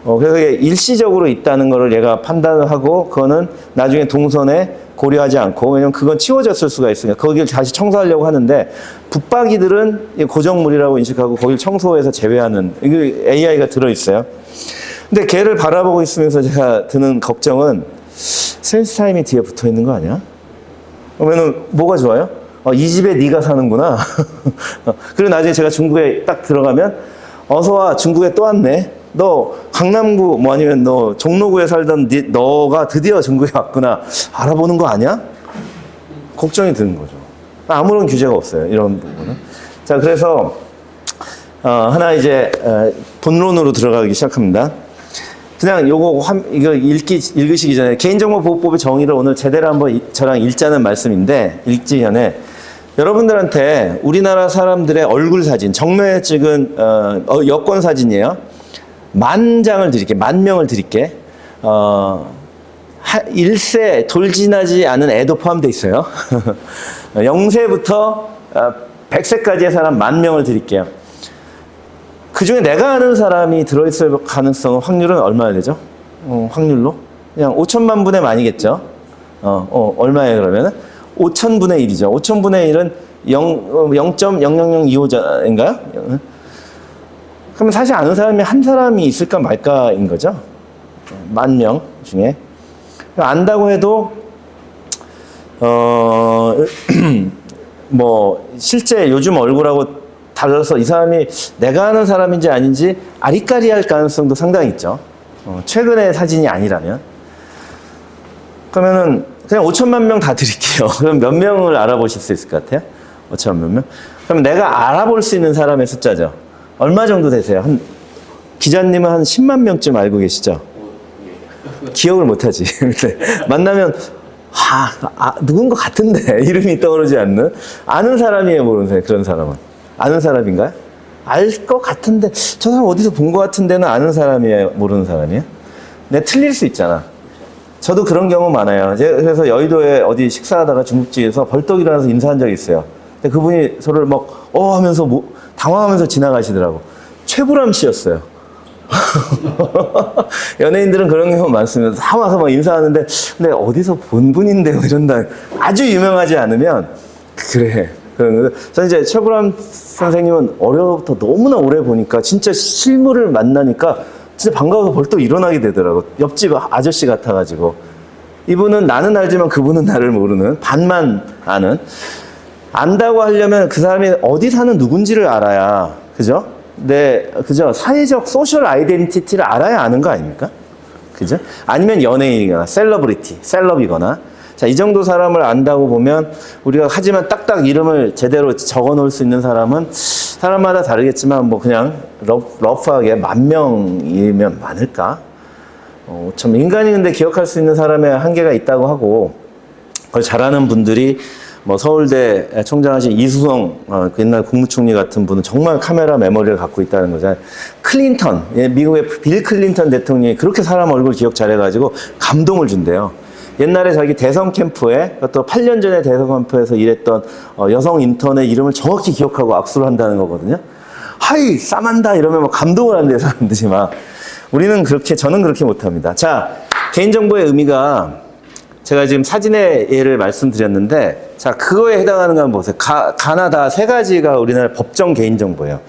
그래서 일시적으로 있다는 거를 얘가 판단을 하고 그거는 나중에 동선에 고려하지 않고 왜냐면 그건 치워졌을 수가 있으니까 거기를 다시 청소하려고 하는데 붙박이들은 고정물이라고 인식하고 거기를 청소해서 제외하는 이게 AI가 들어있어요. 근데 걔를 바라보고 있으면서 제가 드는 걱정은 센스 타임이 뒤에 붙어 있는 거 아니야? 그러면은 뭐가 좋아요? 이 집에 네가 사는구나. 그리고 나중에 제가 중국에 딱 들어가면 어서 와 중국에 또 왔네. 너 강남구 뭐 아니면 너 종로구에 살던 너가 드디어 중국에 왔구나. 알아보는 거 아니야? 걱정이 드는 거죠. 아무런 규제가 없어요. 이런 부분은. 자, 그래서 하나 이제 본론으로 들어가기 시작합니다. 그냥 이거 읽으시기 전에 개인정보보호법의 정의를 오늘 제대로 한번 저랑 읽자는 말씀인데 읽기 전에 여러분들한테 우리나라 사람들의 얼굴 사진, 정면에 찍은 여권 사진이에요. 10,000장을 드릴게, 10,000명을 드릴게. 1세 돌진하지 않은 애도 포함되어 있어요. 0세부터 100세까지의 사람 10,000명을 드릴게요. 그 중에 내가 아는 사람이 들어있을 가능성은 확률은 얼마나 되죠? 확률로? 그냥 5천만 분의 만이겠죠? 얼마예요, 그러면은? 5,000분의 1이죠. 5,000분의 1은 0.00025인가요? 그러면 사실 아는 사람이 한 사람이 있을까 말까인 거죠. 10,000명 중에. 안다고 해도, 뭐, 실제 요즘 얼굴하고 달라서 이 사람이 내가 아는 사람인지 아닌지 아리까리할 가능성도 상당히 있죠. 최근의 사진이 아니라면. 그러면은 그냥 5천만 명 다 드릴게요. 그럼 몇 명을 알아보실 수 있을 것 같아요? 5천만 명? 그럼 내가 알아볼 수 있는 사람의 숫자죠. 얼마 정도 되세요? 기자님은 한 10만 명쯤 알고 계시죠? 기억을 못하지. 만나면 누군 것 같은데 이름이 떠오르지 않는 아는 사람이에요, 모르는 사람. 그런 사람은 아는 사람인가요? 알 것 같은데 저 사람 어디서 본 것 같은데는 아는 사람이에요, 모르는 사람이에요? 내가 틀릴 수 있잖아. 저도 그런 경우 많아요. 그래서 여의도에 어디 식사하다가 중국집에서 벌떡 일어나서 인사한 적이 있어요. 근데 그분이 저를 막 하면서 당황하면서 지나가시더라고. 최불암 씨였어요. 연예인들은 그런 경우 많습니다. 다 와서 막 인사하는데 근데 어디서 본 분인데요 이런다. 아주 유명하지 않으면 그래. 저는 이제 최불암 선생님은 어려서부터 너무나 오래 보니까 진짜 실물을 만나니까 진짜 반가워서 벌떡 일어나게 되더라고. 옆집 아저씨 같아가지고. 이분은 나는 알지만 그분은 나를 모르는, 반만 아는. 안다고 하려면 그 사람이 어디 사는 누군지를 알아야, 그죠? 그죠? 사회적 소셜 아이덴티티를 알아야 아는 거 아닙니까? 그죠? 아니면 연예인이거나 셀러이거나 자, 이 정도 사람을 안다고 보면 우리가 하지만 딱딱 이름을 제대로 적어 놓을 수 있는 사람은 사람마다 다르겠지만 뭐 그냥 러프하게 10,000명이면 많을까? 5,000명. 인간이 근데 기억할 수 있는 사람의 한계가 있다고 하고 그걸 잘하는 분들이 뭐 서울대 총장하신 이수성 그 옛날 국무총리 같은 분은 정말 카메라 메모리를 갖고 있다는 거잖아요. 클린턴, 미국의 빌 클린턴 대통령이 그렇게 사람 얼굴 기억 잘해가지고 감동을 준대요. 옛날에 자기 대선 캠프에 또 8년 전에 대선 캠프에서 일했던 여성 인턴의 이름을 정확히 기억하고 악수를 한다는 거거든요. 하이 싸만다 이러면 막 감동을 한대요, 사람들이 막. 저는 그렇게 못합니다. 자, 개인정보의 의미가 제가 지금 사진의 예를 말씀드렸는데, 자, 그거에 해당하는 거 한번 보세요. 가나다 3가지가 우리나라 법정 개인정보예요.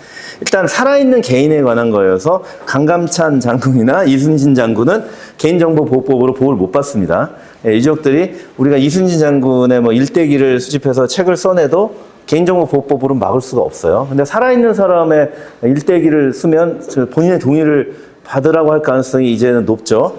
일단 살아있는 개인에 관한 거여서 강감찬 장군이나 이순신 장군은 개인정보보호법으로 보호를 못 받습니다. 유족들이 우리가 이순신 장군의 뭐 일대기를 수집해서 책을 써내도 개인정보보호법으로 막을 수가 없어요. 근데 살아있는 사람의 일대기를 쓰면 본인의 동의를 받으라고 할 가능성이 이제는 높죠.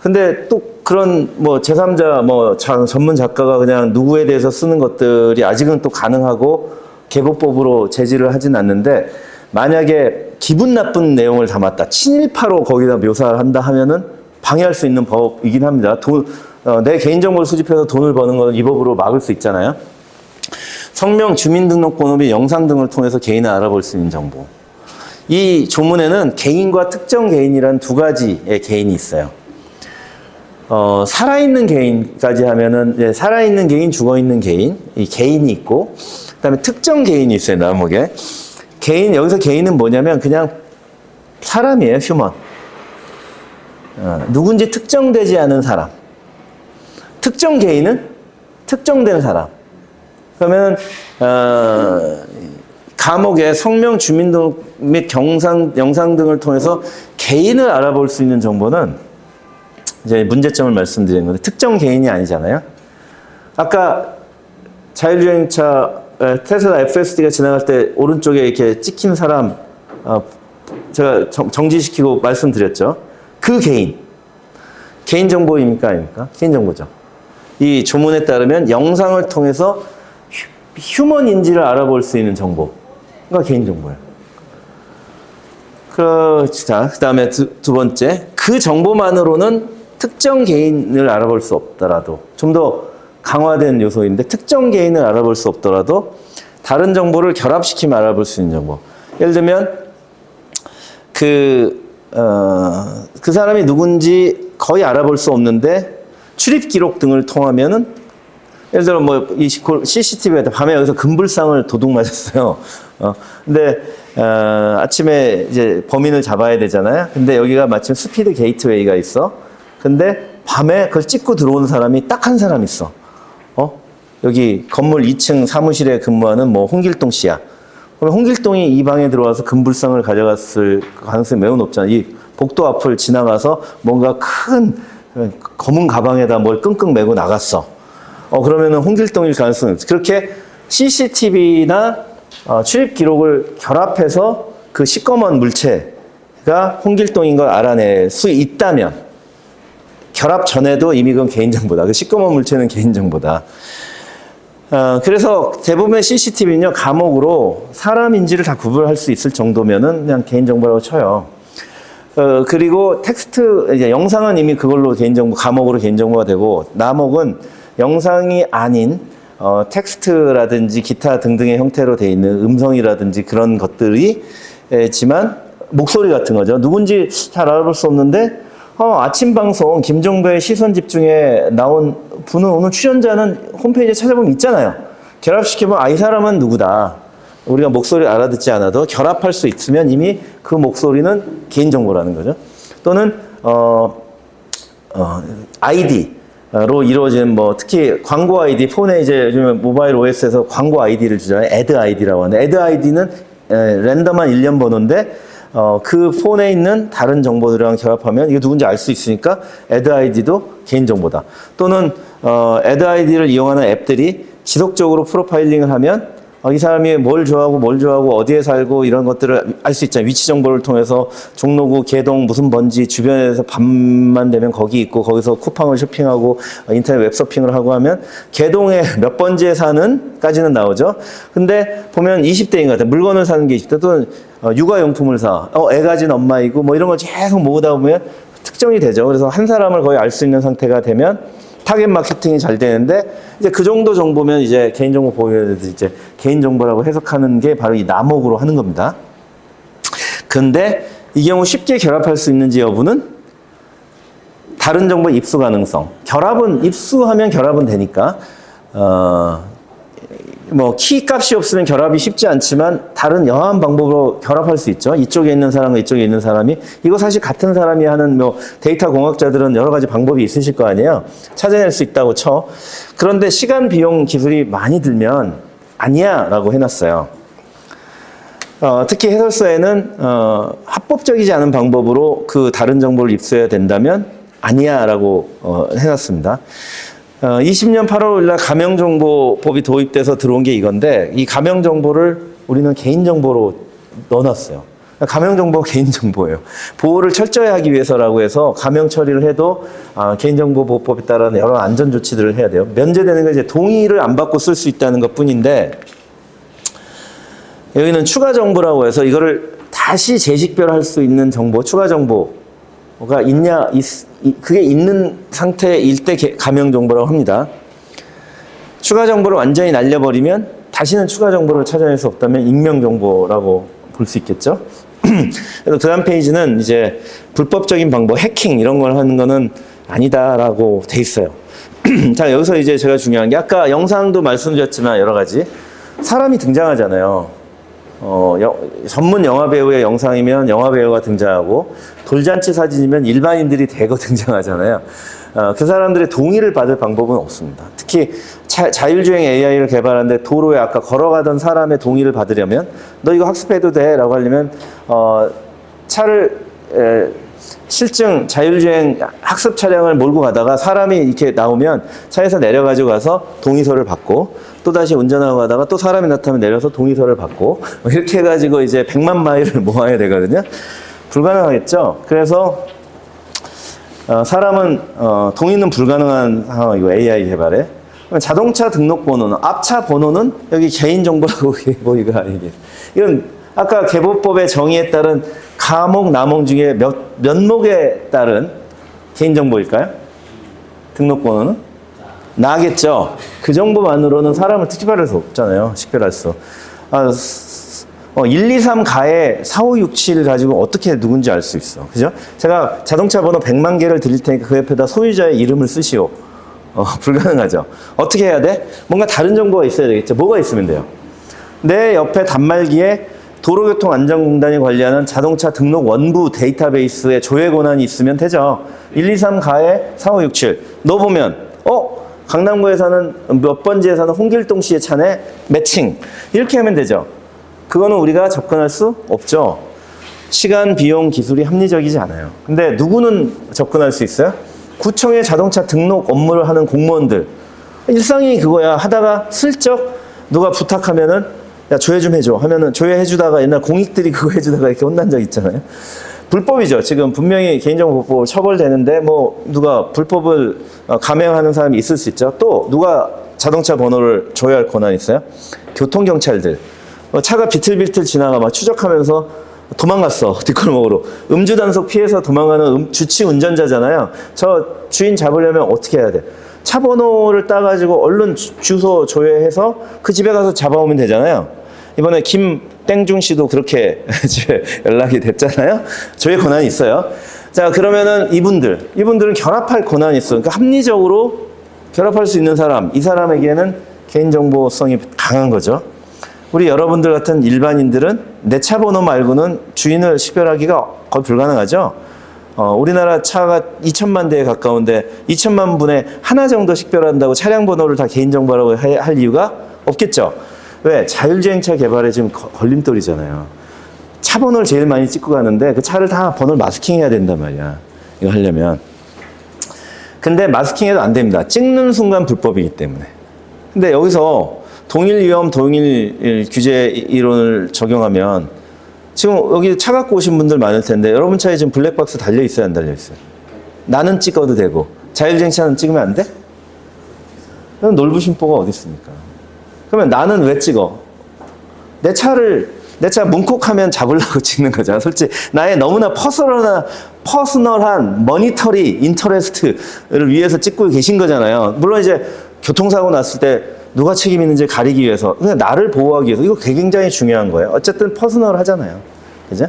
근데 또 그런 뭐 제3자 뭐 전문 작가가 그냥 누구에 대해서 쓰는 것들이 아직은 또 가능하고 개보법으로 제지를 하진 않는데 만약에 기분 나쁜 내용을 담았다. 친일파로 거기다 묘사를 한다 하면은 방해할 수 있는 법이긴 합니다. 내 개인정보를 수집해서 돈을 버는 건 이 법으로 막을 수 있잖아요. 성명, 주민등록번호 및 영상 등을 통해서 개인을 알아볼 수 있는 정보. 이 조문에는 개인과 특정 개인이라는 2가지의 개인이 있어요. 살아있는 개인까지 하면은, 살아있는 개인, 죽어있는 개인, 이 개인이 있고, 그 다음에 특정 개인이 있어요, 나목에. 여기서 개인은 뭐냐면 그냥 사람이에요, 휴먼. 누군지 특정되지 않은 사람. 특정 개인은 특정된 사람. 그러면, 감옥에 성명, 주민등록 및 영상 등을 통해서 개인을 알아볼 수 있는 정보는 이제 문제점을 말씀드린 건데 특정 개인이 아니잖아요. 아까 자율주행차 테슬라 FSD가 지나갈 때 오른쪽에 이렇게 찍힌 사람 제가 정지시키고 말씀드렸죠. 그 개인정보입니까 아닙니까? 개인정보죠. 이 조문에 따르면 영상을 통해서 휴먼인지를 알아볼 수 있는 정보가 개인정보예요. 그 다음에 두 번째, 그 정보만으로는 특정 개인을 알아볼 수 없더라도, 좀 더 강화된 요소인데, 특정 개인을 알아볼 수 없더라도 다른 정보를 결합시키면 알아볼 수 있는 정보. 예를 들면 그 사람이 누군지 거의 알아볼 수 없는데 출입 기록 등을 통하면은, 예를 들어 뭐 이 CCTV에 밤에 여기서 금불상을 도둑 맞았어요. 근데 아침에 이제 범인을 잡아야 되잖아요. 근데 여기가 마침 스피드 게이트웨이가 있어. 근데 밤에 그걸 찍고 들어오는 사람이 딱 한 사람 있어. 여기 건물 2층 사무실에 근무하는 뭐 홍길동 씨야. 그럼 홍길동이 이 방에 들어와서 금불상을 가져갔을 가능성이 매우 높잖아. 이 복도 앞을 지나가서 뭔가 큰 검은 가방에다 뭘 끙끙 메고 나갔어. 그러면은 홍길동일 가능성이 없어. 그렇게 CCTV나 출입 기록을 결합해서 그 시꺼먼 물체가 홍길동인 걸 알아낼 수 있다면, 결합 전에도 이미 그건 개인정보다. 그 시꺼먼 물체는 개인정보다. 그래서 대부분의 CCTV는요, 감옥으로 사람인지를 다 구분할 수 있을 정도면은 그냥 개인정보라고 쳐요. 그리고 텍스트, 이제 영상은 이미 그걸로 개인정보, 감옥으로 개인정보가 되고, 남옥은 영상이 아닌 텍스트라든지 기타 등등의 형태로 되어 있는 음성이라든지 그런 것들이 지만 목소리 같은 거죠. 누군지 잘 알아볼 수 없는데 아침 방송 김종배의 시선 집중에 나온 분은 오늘 출연자는 홈페이지에 찾아보면 있잖아요. 결합시키면 이 사람은 누구다. 우리가 목소리를 알아듣지 않아도 결합할 수 있으면 이미 그 목소리는 개인정보라는 거죠. 또는 아이디로 이루어진 뭐 특히 광고 아이디, 폰에 이제 요즘 모바일 OS에서 광고 아이디를 주잖아요. 애드 아이디라고 하는데, 애드 아이디는 랜덤한 일련 번호인데 그 폰에 있는 다른 정보들이랑 결합하면 이게 누군지 알 수 있으니까 애드 아이디도 개인정보다. 또는 애드 아이디를 이용하는 앱들이 지속적으로 프로파일링을 하면 이 사람이 뭘 좋아하고 어디에 살고 이런 것들을 알 수 있잖아요. 위치 정보를 통해서 종로구, 개동, 무슨 번지 주변에서 밤만 되면 거기 있고 거기서 쿠팡을 쇼핑하고 인터넷 웹서핑을 하고 하면 개동에 몇 번지에 사는까지는 나오죠. 근데 보면 20대인 것 같아요. 물건을 사는 게 20대 또는 육아용품을 사. 애 가진 엄마이고 뭐 이런 걸 계속 모으다 보면 특정이 되죠. 그래서 한 사람을 거의 알 수 있는 상태가 되면 타겟 마케팅이 잘 되는데 이제 그 정도 정보면 이제 개인정보 보호에 대해서 이제 개인정보라고 해석하는 게 바로 이 남목으로 하는 겁니다. 근데 이 경우 쉽게 결합할 수 있는지 여부는 다른 정보 입수 가능성. 입수하면 결합은 되니까 뭐 키 값이 없으면 결합이 쉽지 않지만 다른 여하한 방법으로 결합할 수 있죠. 이쪽에 있는 사람과 이쪽에 있는 사람이 이거 사실 같은 사람이 하는 뭐 데이터 공학자들은 여러 가지 방법이 있으실 거 아니에요. 찾아낼 수 있다고 쳐. 그런데 시간 비용 기술이 많이 들면 아니야라고 해놨어요. 특히 해설서에는 합법적이지 않은 방법으로 그 다른 정보를 입수해야 된다면 아니야라고 해놨습니다. 20년 8월 5일 날 가명정보법이 도입돼서 들어온 게 이건데 이 가명정보를 우리는 개인정보로 넣어놨어요. 가명정보가 개인정보예요. 보호를 철저히 하기 위해서라고 해서 가명 처리를 해도 개인정보보호법에 따른 여러 안전조치들을 해야 돼요. 면제되는 건 이제 동의를 안 받고 쓸 수 있다는 것 뿐인데 여기는 추가정보라고 해서 이거를 다시 재식별할 수 있는 정보, 추가정보가 그게 있는 상태일 때 가명 정보라고 합니다. 추가 정보를 완전히 날려버리면 다시는 추가 정보를 찾아낼 수 없다면 익명 정보라고 볼 수 있겠죠. 그래서 다음 페이지는 이제 불법적인 방법, 해킹 이런 걸 하는 거는 아니다라고 돼 있어요. 자, 여기서 이제 제가 중요한 게 아까 영상도 말씀드렸지만 여러 가지 사람이 등장하잖아요. 전문 영화배우의 영상이면 영화배우가 등장하고 돌잔치 사진이면 일반인들이 대거 등장하잖아요. 그 사람들의 동의를 받을 방법은 없습니다. 특히 자율주행 AI를 개발하는데 도로에 아까 걸어가던 사람의 동의를 받으려면 너 이거 학습해도 돼? 라고 하려면 차를 실증 자율주행 학습 차량을 몰고 가다가 사람이 이렇게 나오면 차에서 내려가지고 가서 동의서를 받고 또다시 운전하고 가다가 또 사람이 나타나면 내려서 동의서를 받고 이렇게 해가지고 이제 100만 마일을 모아야 되거든요. 불가능하겠죠. 그래서 사람은 동의는 불가능한 상황이고 AI 개발에 자동차 등록번호는 앞차 번호는 여기 개인정보라고 보이가 이게 이건 아까 개보법의 정의에 따른 가목, 나목 중에 몇 목에 따른 개인정보일까요? 등록번호는? 나겠죠. 그 정보만으로는 사람을 특집할 수 없잖아요. 식별할 수. 1, 2, 3 가에 4, 5, 6, 7 가지고 어떻게 누군지 알 수 있어. 그죠? 제가 자동차 번호 100만 개를 드릴 테니까 그 옆에다 소유자의 이름을 쓰시오. 불가능하죠. 어떻게 해야 돼? 뭔가 다른 정보가 있어야 되겠죠. 뭐가 있으면 돼요? 내 옆에 단말기에 도로교통안전공단이 관리하는 자동차 등록 원부 데이터베이스에 조회 권한이 있으면 되죠. 1, 2, 3 가에 4, 5, 6, 7 넣어보면 강남구에 사는 몇 번지에 사는 홍길동 씨의 차네 매칭 이렇게 하면 되죠. 그거는 우리가 접근할 수 없죠. 시간, 비용, 기술이 합리적이지 않아요. 근데 누구는 접근할 수 있어요? 구청의 자동차 등록 업무를 하는 공무원들. 일상이 그거야. 하다가 슬쩍 누가 부탁하면은 야 조회 좀 해줘 하면은 조회해주다가 옛날 공익들이 그거 해주다가 이렇게 혼난 적 있잖아요. 불법이죠. 지금 분명히 개인정보법 처벌되는데 뭐 누가 불법을 감행하는 사람이 있을 수 있죠. 또 누가 자동차 번호를 조회할 권한이 있어요? 교통경찰들. 차가 비틀비틀 지나가 막 추적하면서 도망갔어. 뒷골목으로. 음주 단속 피해서 도망가는 주치 운전자잖아요. 저 주인 잡으려면 어떻게 해야 돼? 차 번호를 따가지고 얼른 주소 조회해서 그 집에 가서 잡아오면 되잖아요. 이번에 김땡중 씨도 그렇게 집에 연락이 됐잖아요. 조회 권한이 있어요. 자, 그러면은 이분들은 결합할 권한이 있어요. 그러니까 합리적으로 결합할 수 있는 사람, 이 사람에게는 개인정보성이 강한 거죠. 우리 여러분들 같은 일반인들은 내 차 번호 말고는 주인을 식별하기가 거의 불가능하죠. 우리나라 차가 2천만 대에 가까운데 2천만 분에 하나 정도 식별한다고 차량 번호를 다 개인정보라고 할 이유가 없겠죠. 왜? 자율주행차 개발에 지금 걸림돌이잖아요. 차 번호를 제일 많이 찍고 가는데 그 차를 다 번호를 마스킹해야 된단 말이야. 이거 하려면. 근데 마스킹해도 안 됩니다. 찍는 순간 불법이기 때문에. 근데 여기서 동일 위험, 동일 규제 이론을 적용하면 지금 여기 차 갖고 오신 분들 많을 텐데 여러분 차에 지금 블랙박스 달려 있어요, 안 달려 있어요? 나는 찍어도 되고 자율주행차는 찍으면 안 돼? 그럼 놀부심보가 어디 있습니까? 그러면 나는 왜 찍어? 내 차 문콕하면 잡으려고 찍는 거잖아. 솔직히 나의 너무나 퍼스널한 머니터리 인터레스트를 위해서 찍고 계신 거잖아요. 물론 이제 교통사고 났을 때 누가 책임 있는지 가리기 위해서, 그냥 나를 보호하기 위해서. 이거 굉장히 중요한 거예요. 어쨌든 퍼스널 하잖아요. 그죠?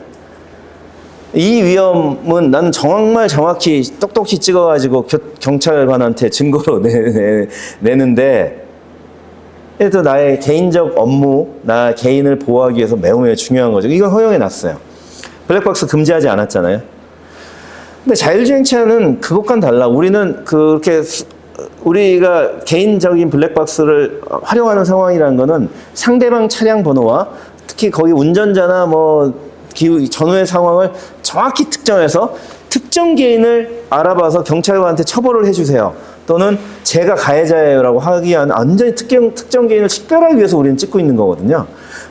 이 위험은 나는 정말 정확히 똑똑히 찍어가지고 경찰관한테 증거로 내는데, 또 나의 개인적 업무, 나 개인을 보호하기 위해서 매우 중요한 거죠. 이건 허용해 놨어요. 블랙박스 금지하지 않았잖아요. 근데 자율주행차는 그것과는 달라. 우리는 그렇게 우리가 개인적인 블랙박스를 활용하는 상황이라는 거는 상대방 차량 번호와 특히 거기 운전자나 뭐 전후의 상황을 정확히 특정해서 특정 개인을 알아봐서 경찰관한테 처벌을 해주세요. 또는 제가 가해자예요라고 하기 위한 완전히 특정 개인을 식별하기 위해서 우리는 찍고 있는 거거든요.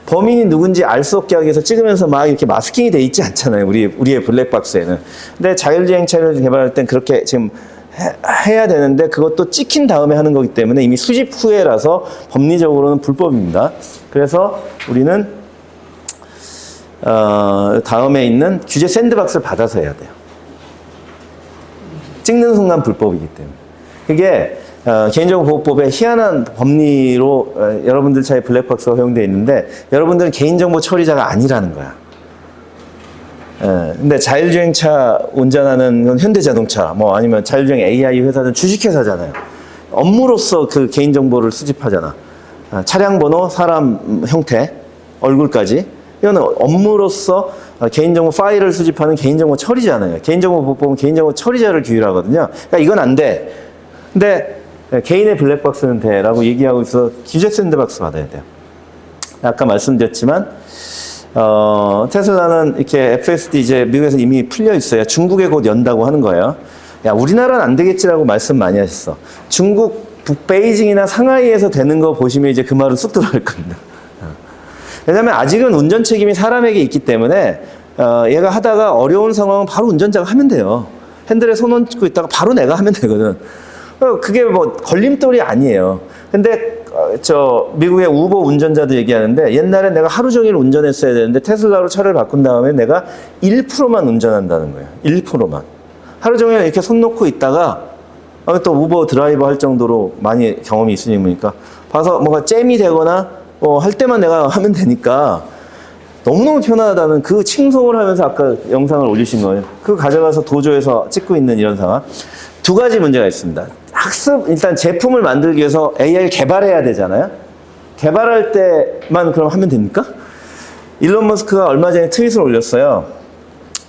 범인이 누군지 알 수 없게 하기 위해서 찍으면서 막 이렇게 마스킹이 돼 있지 않잖아요. 우리의 블랙박스에는. 근데 자율주행차를 개발할 땐 그렇게 지금 해야 되는데 그것도 찍힌 다음에 하는 거기 때문에 이미 수집 후에라서 법리적으로는 불법입니다. 그래서 우리는 다음에 있는 규제 샌드박스를 받아서 해야 돼요. 찍는 순간 불법이기 때문에. 그게 개인정보보호법의 희한한 법리로 여러분들 차에 블랙박스가 허용되어 있는데 여러분들은 개인정보 처리자가 아니라는 거야. 근데 자율주행차 운전하는 건 현대자동차, 뭐 아니면 자율주행 AI 회사는 주식회사잖아요. 업무로서 그 개인정보를 수집하잖아. 차량 번호, 사람 형태, 얼굴까지. 이거는 업무로서 개인정보 파일을 수집하는 개인정보 처리자잖아요. 개인정보보호법은 개인정보 처리자를 규율하거든요. 그러니까 이건 안 돼. 근데 개인의 블랙박스는 돼 라고 얘기하고 있어서 규제 샌드박스 받아야 돼요. 아까 말씀드렸지만 테슬라는 이렇게 FSD 이제 미국에서 이미 풀려 있어요. 중국에 곧 연다고 하는 거예요. 야, 우리나라는 안 되겠지라고 말씀 많이 하셨어. 중국 베이징이나 상하이에서 되는 거 보시면 이제 그 말은 쑥 들어갈 겁니다. 왜냐면 아직은 운전 책임이 사람에게 있기 때문에 얘가 하다가 어려운 상황은 바로 운전자가 하면 돼요. 핸들에 손 얹고 있다가 바로 내가 하면 되거든. 그게 뭐 걸림돌이 아니에요. 근데 미국의 우버 운전자도 얘기하는데 옛날에 내가 하루 종일 운전했어야 되는데 테슬라로 차를 바꾼 다음에 내가 1%만 운전한다는 거예요. 1%만. 하루 종일 이렇게 손 놓고 있다가 또 우버 드라이버 할 정도로 많이 경험이 있으니까 봐서 뭔가 잼이 되거나 할 때만 내가 하면 되니까 너무너무 편하다는 그 칭송을 하면서 아까 영상을 올리신 거예요. 그거 가져가서 도조에서 찍고 있는 이런 상황. 두 가지 문제가 있습니다. 학습, 일단 제품을 만들기 위해서 AI를 개발해야 되잖아요. 개발할 때만 그럼 하면 됩니까? 일론 머스크가 얼마 전에 트윗을 올렸어요.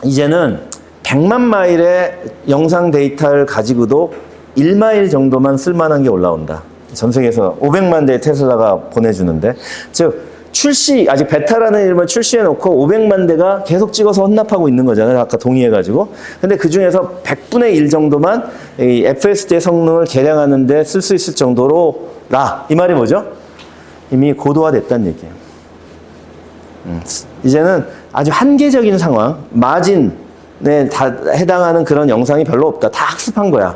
이제는 100만 마일의 영상 데이터를 가지고도 1마일 정도만 쓸만한 게 올라온다. 전 세계에서 500만 대의 테슬라가 보내주는데, 즉 아직 베타라는 이름을 출시해놓고 500만 대가 계속 찍어서 혼납하고 있는 거잖아요. 아까 동의해가지고. 근데 그 중에서 100분의 1 정도만 이 FSD의 성능을 개량하는 데 쓸 수 있을 정도로라. 이 말이 뭐죠? 이미 고도화됐다는 얘기예요. 이제는 아주 한계적인 상황, 마진에 해당하는 그런 영상이 별로 없다. 다 학습한 거야.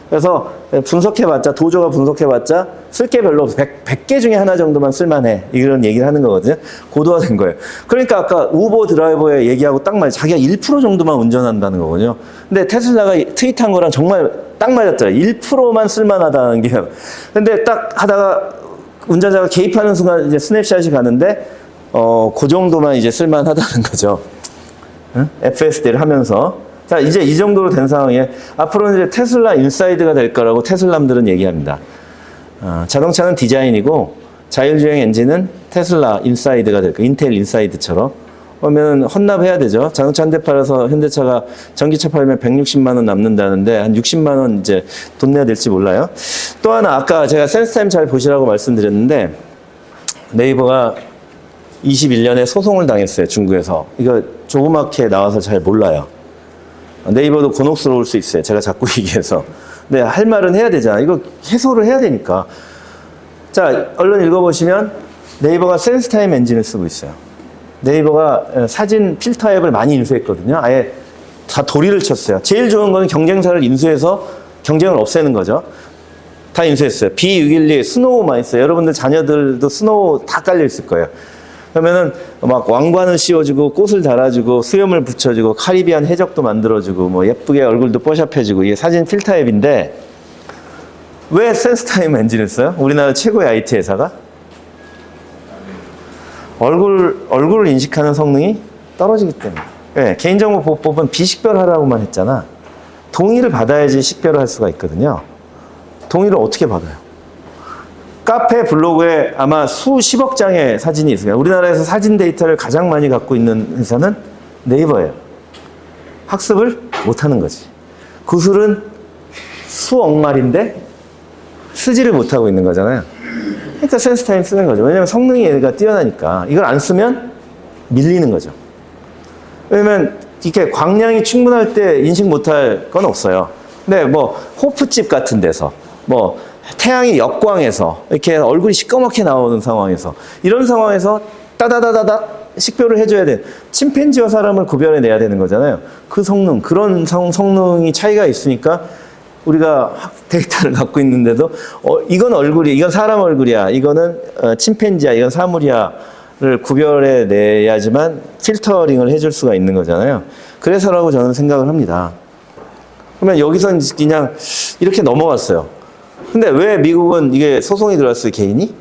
그래서 분석해봤자, 도저가 분석해봤자 쓸 게 별로 없어. 100개 중에 하나 정도만 쓸만해. 이런 얘기를 하는 거거든요. 고도화된 거예요. 그러니까 아까 우버 드라이버에 얘기하고 딱 맞아. 자기가 1% 정도만 운전한다는 거거든요. 근데 테슬라가 트윗한 거랑 정말 딱 맞았더라. 1%만 쓸만하다는 게. 근데 딱 하다가 운전자가 개입하는 순간 이제 스냅샷이 가는데, 그 정도만 이제 쓸만하다는 거죠. 응? FSD를 하면서. 자, 이제 이 정도로 된 상황에 앞으로는 이제 테슬라 인사이드가 될 거라고 테슬람들은 얘기합니다. 자동차는 디자인이고 자율주행 엔진은 테슬라 인사이드가 될 거예요. 인텔 인사이드처럼. 그러면 헌납해야 되죠. 자동차 한 대 팔아서 현대차가 전기차 팔면 160만 원 남는다는데 한 60만 원 이제 돈 내야 될지 몰라요. 또 하나 아까 제가 센스타임 잘 보시라고 말씀드렸는데 네이버가 21년에 소송을 당했어요. 중국에서. 이거 조그맣게 나와서 잘 몰라요. 네이버도 곤혹스러울 수 있어요. 제가 자꾸 얘기해서. 근데 할 말은 해야 되잖아. 이거 해소를 해야 되니까. 자, 얼른 읽어보시면 네이버가 센스타임 엔진을 쓰고 있어요. 네이버가 사진 필터 앱을 많이 인수했거든요. 아예 다 도리를 쳤어요. 제일 좋은 거는 경쟁사를 인수해서 경쟁을 없애는 거죠. 다 인수했어요. B612 스노우만 있어요. 여러분들 자녀들도 스노우 다 깔려 있을 거예요. 그러면은 막 왕관을 씌워주고 꽃을 달아주고 수염을 붙여주고 카리비안 해적도 만들어주고 뭐 예쁘게 얼굴도 뽀샵해주고 이게 사진 필터 앱인데 왜 센스타임 엔진을 써요? 우리나라 최고의 IT 회사가? 얼굴을 인식하는 성능이 떨어지기 때문에. 네, 개인정보보호법은 비식별하라고만 했잖아. 동의를 받아야지 식별을 할 수가 있거든요. 동의를 어떻게 받아요? 카페 블로그에 아마 수십억 장의 사진이 있어요. 우리나라에서 사진 데이터를 가장 많이 갖고 있는 회사는 네이버예요. 학습을 못하는 거지. 구슬은 수억 마리인데 쓰지를 못하고 있는 거잖아요. 그러니까 센스타임 쓰는 거죠. 왜냐하면 성능이 얘가 뛰어나니까. 이걸 안 쓰면 밀리는 거죠. 왜냐면 이렇게 광량이 충분할 때 인식 못할 건 없어요. 근데 뭐 호프집 같은 데서 뭐 태양이 역광해서 이렇게 얼굴이 시꺼멓게 나오는 상황에서 이런 상황에서 따다다다다 식별을 해줘야 돼. 침팬지와 사람을 구별해내야 되는 거잖아요. 그 성능, 그런 성능이 차이가 있으니까 우리가 데이터를 갖고 있는데도 이건 얼굴이, 이건 사람 얼굴이야, 이거는 침팬지야, 이건 사물이야를 구별해내야지만 필터링을 해줄 수가 있는 거잖아요. 그래서라고 저는 생각을 합니다. 그러면 여기서 그냥 이렇게 넘어갔어요. 근데 왜 미국은 이게 소송이 들어왔어요, 개인이?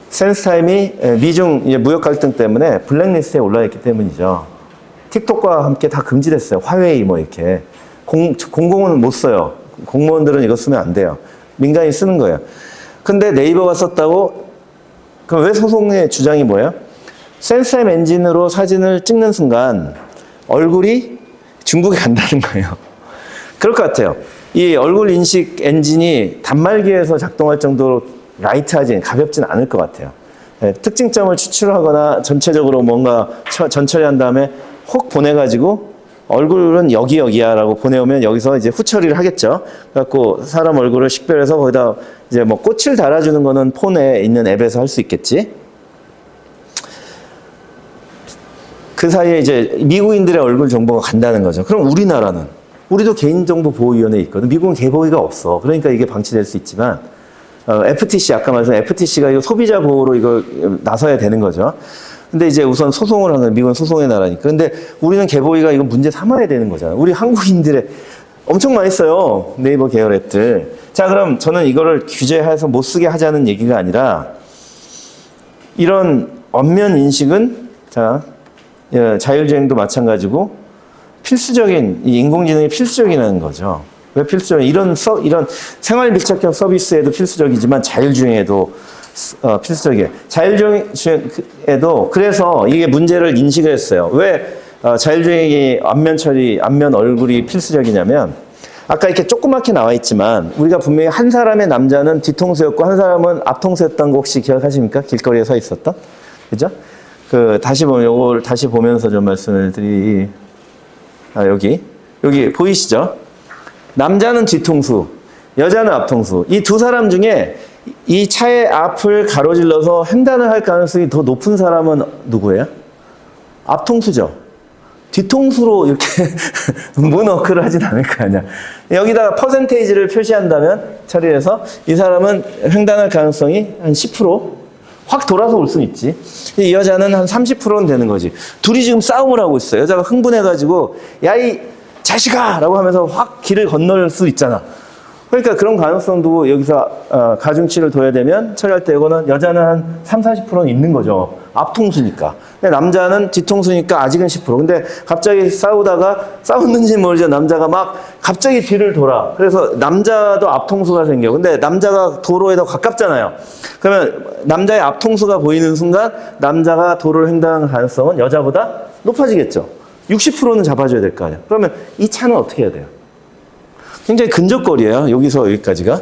센스타임이 미중 무역 갈등 때문에 블랙리스트에 올라있기 때문이죠. 틱톡과 함께 다 금지됐어요. 화웨이 뭐 이렇게. 공공은 못 써요. 공무원들은 이거 쓰면 안 돼요. 민간이 쓰는 거예요. 근데 네이버가 썼다고? 그럼 왜 소송의 주장이 뭐예요? 센스타임 엔진으로 사진을 찍는 순간 얼굴이 중국에 간다는 거예요. 그럴 것 같아요. 이 얼굴 인식 엔진이 단말기에서 작동할 정도로 라이트하진, 가볍진 않을 것 같아요. 네, 특징점을 추출하거나 전체적으로 뭔가 전처리한 다음에 혹 보내가지고 얼굴은 여기야 라고 보내오면 여기서 이제 후처리를 하겠죠. 그래갖고 사람 얼굴을 식별해서 거기다 이제 뭐 꽃을 달아주는 거는 폰에 있는 앱에서 할 수 있겠지. 그 사이에 이제 미국인들의 얼굴 정보가 간다는 거죠. 그럼 우리도 개인정보보호위원회에 있거든. 미국은 개보위가 없어. 그러니까 이게 방치될 수 있지만 FTC, 아까 말씀한 FTC가 이거 소비자 보호로 이거 나서야 되는 거죠. 근데 이제 우선 소송을 하는, 미국은 소송의 나라니까. 근데 우리는 개보위가 이거 문제 삼아야 되는 거잖아. 우리 한국인들의 엄청 많이 써요. 네이버 계열 앱들. 자, 그럼 저는 이거를 규제해서 못 쓰게 하자는 얘기가 아니라 이런 언면 인식은 자, 자율주행도 마찬가지고 필수적인, 이 인공지능이 필수적이라는 거죠. 왜 필수적인? 이런 생활 밀착형 서비스에도 필수적이지만 자율주행에도 필수적이에요. 자율주행에도 그래서 이게 문제를 인식을 했어요. 왜 자율주행이 안면 얼굴이 필수적이냐면 아까 이렇게 조그맣게 나와 있지만 우리가 분명히 한 사람의 남자는 뒤통수였고 한 사람은 앞통수였던 거 혹시 기억하십니까? 길거리에 서 있었던? 그죠? 다시 보면, 요걸 다시 보면서 좀 말씀을 여기 보이시죠? 남자는 뒤통수, 여자는 앞통수. 이 두 사람 중에 이 차의 앞을 가로질러서 횡단을 할 가능성이 더 높은 사람은 누구예요? 앞통수죠. 뒤통수로 이렇게 문워크를 하진 않을 거 아니야. 여기다가 퍼센테이지를 표시한다면 처리해서 이 사람은 횡단할 가능성이 한 10%? 확 돌아서 올 수는 있지. 이 여자는 한 30%는 되는 거지. 둘이 지금 싸움을 하고 있어. 여자가 흥분해가지고 야, 이 자식아! 라고 하면서 확 길을 건널 수 있잖아. 그러니까 그런 가능성도 여기서 가중치를 둬야 되면 처리할 때 이거는 여자는 한 30-40%는 있는 거죠. 앞통수니까. 근데 남자는 뒤통수니까 아직은 10%. 근데 갑자기 싸웠는지 모르죠. 남자가 막 갑자기 뒤를 돌아. 그래서 남자도 앞통수가 생겨. 근데 남자가 도로에 더 가깝잖아요. 그러면 남자의 앞통수가 보이는 순간 남자가 도로를 횡단하는 가능성은 여자보다 높아지겠죠. 60%는 잡아줘야 될 거 아니야. 그러면 이 차는 어떻게 해야 돼요? 굉장히 근접거리예요. 여기서 여기까지가.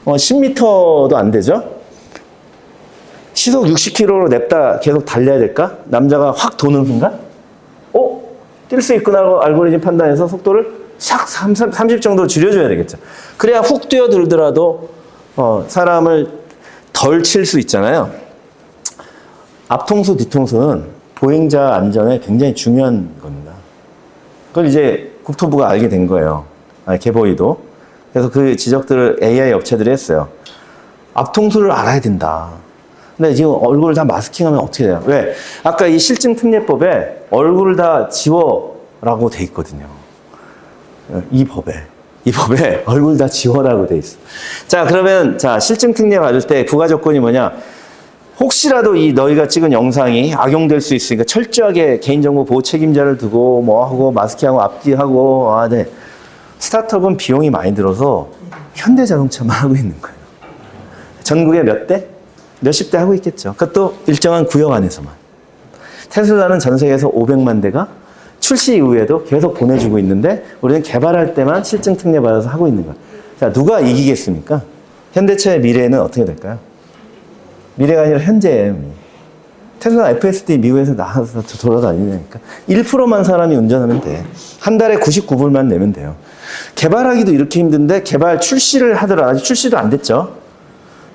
10m도 안 되죠? 시속 60km로 냅다 계속 달려야 될까? 남자가 확 도는 순간? 뛸 수 있구나 하고 알고리즘 판단해서 속도를 싹 30 정도 줄여줘야 되겠죠. 그래야 훅 뛰어들더라도 사람을 덜 칠 수 있잖아요. 앞통수, 뒤통수는 보행자 안전에 굉장히 중요한 겁니다. 그걸 이제 국토부가 알게 된 거예요. 개보이도. 그래서 그 지적들을 AI 업체들이 했어요. 앞통수를 알아야 된다. 근데 지금 얼굴을 다 마스킹하면 어떻게 돼요? 왜? 아까 이 실증특례법에 얼굴을 다 지워라고 돼 있거든요. 이 법에 얼굴 다 지워라고 돼 있어. 자, 그러면 자, 실증특례 받을 때 부가조건이 뭐냐? 혹시라도 이 너희가 찍은 영상이 악용될 수 있으니까 철저하게 개인정보 보호 책임자를 두고 뭐 하고 마스킹하고 앞뒤하고 네. 스타트업은 비용이 많이 들어서 현대자동차만 하고 있는 거예요. 전국에 몇 대? 몇십 대 하고 있겠죠. 그것도 일정한 구역 안에서만. 테슬라는 전 세계에서 500만 대가 출시 이후에도 계속 보내주고 있는데 우리는 개발할 때만 실증 특례 받아서 하고 있는 거예요. 자, 누가 이기겠습니까? 현대차의 미래는 어떻게 될까요? 미래가 아니라 현재예요. 테슬라 FSD 미국에서 나와서 돌아다니니까 1%만 사람이 운전하면 돼. 한 달에 99불만 내면 돼요. 개발하기도 이렇게 힘든데 개발 출시를 하더라도 아직 출시도 안 됐죠.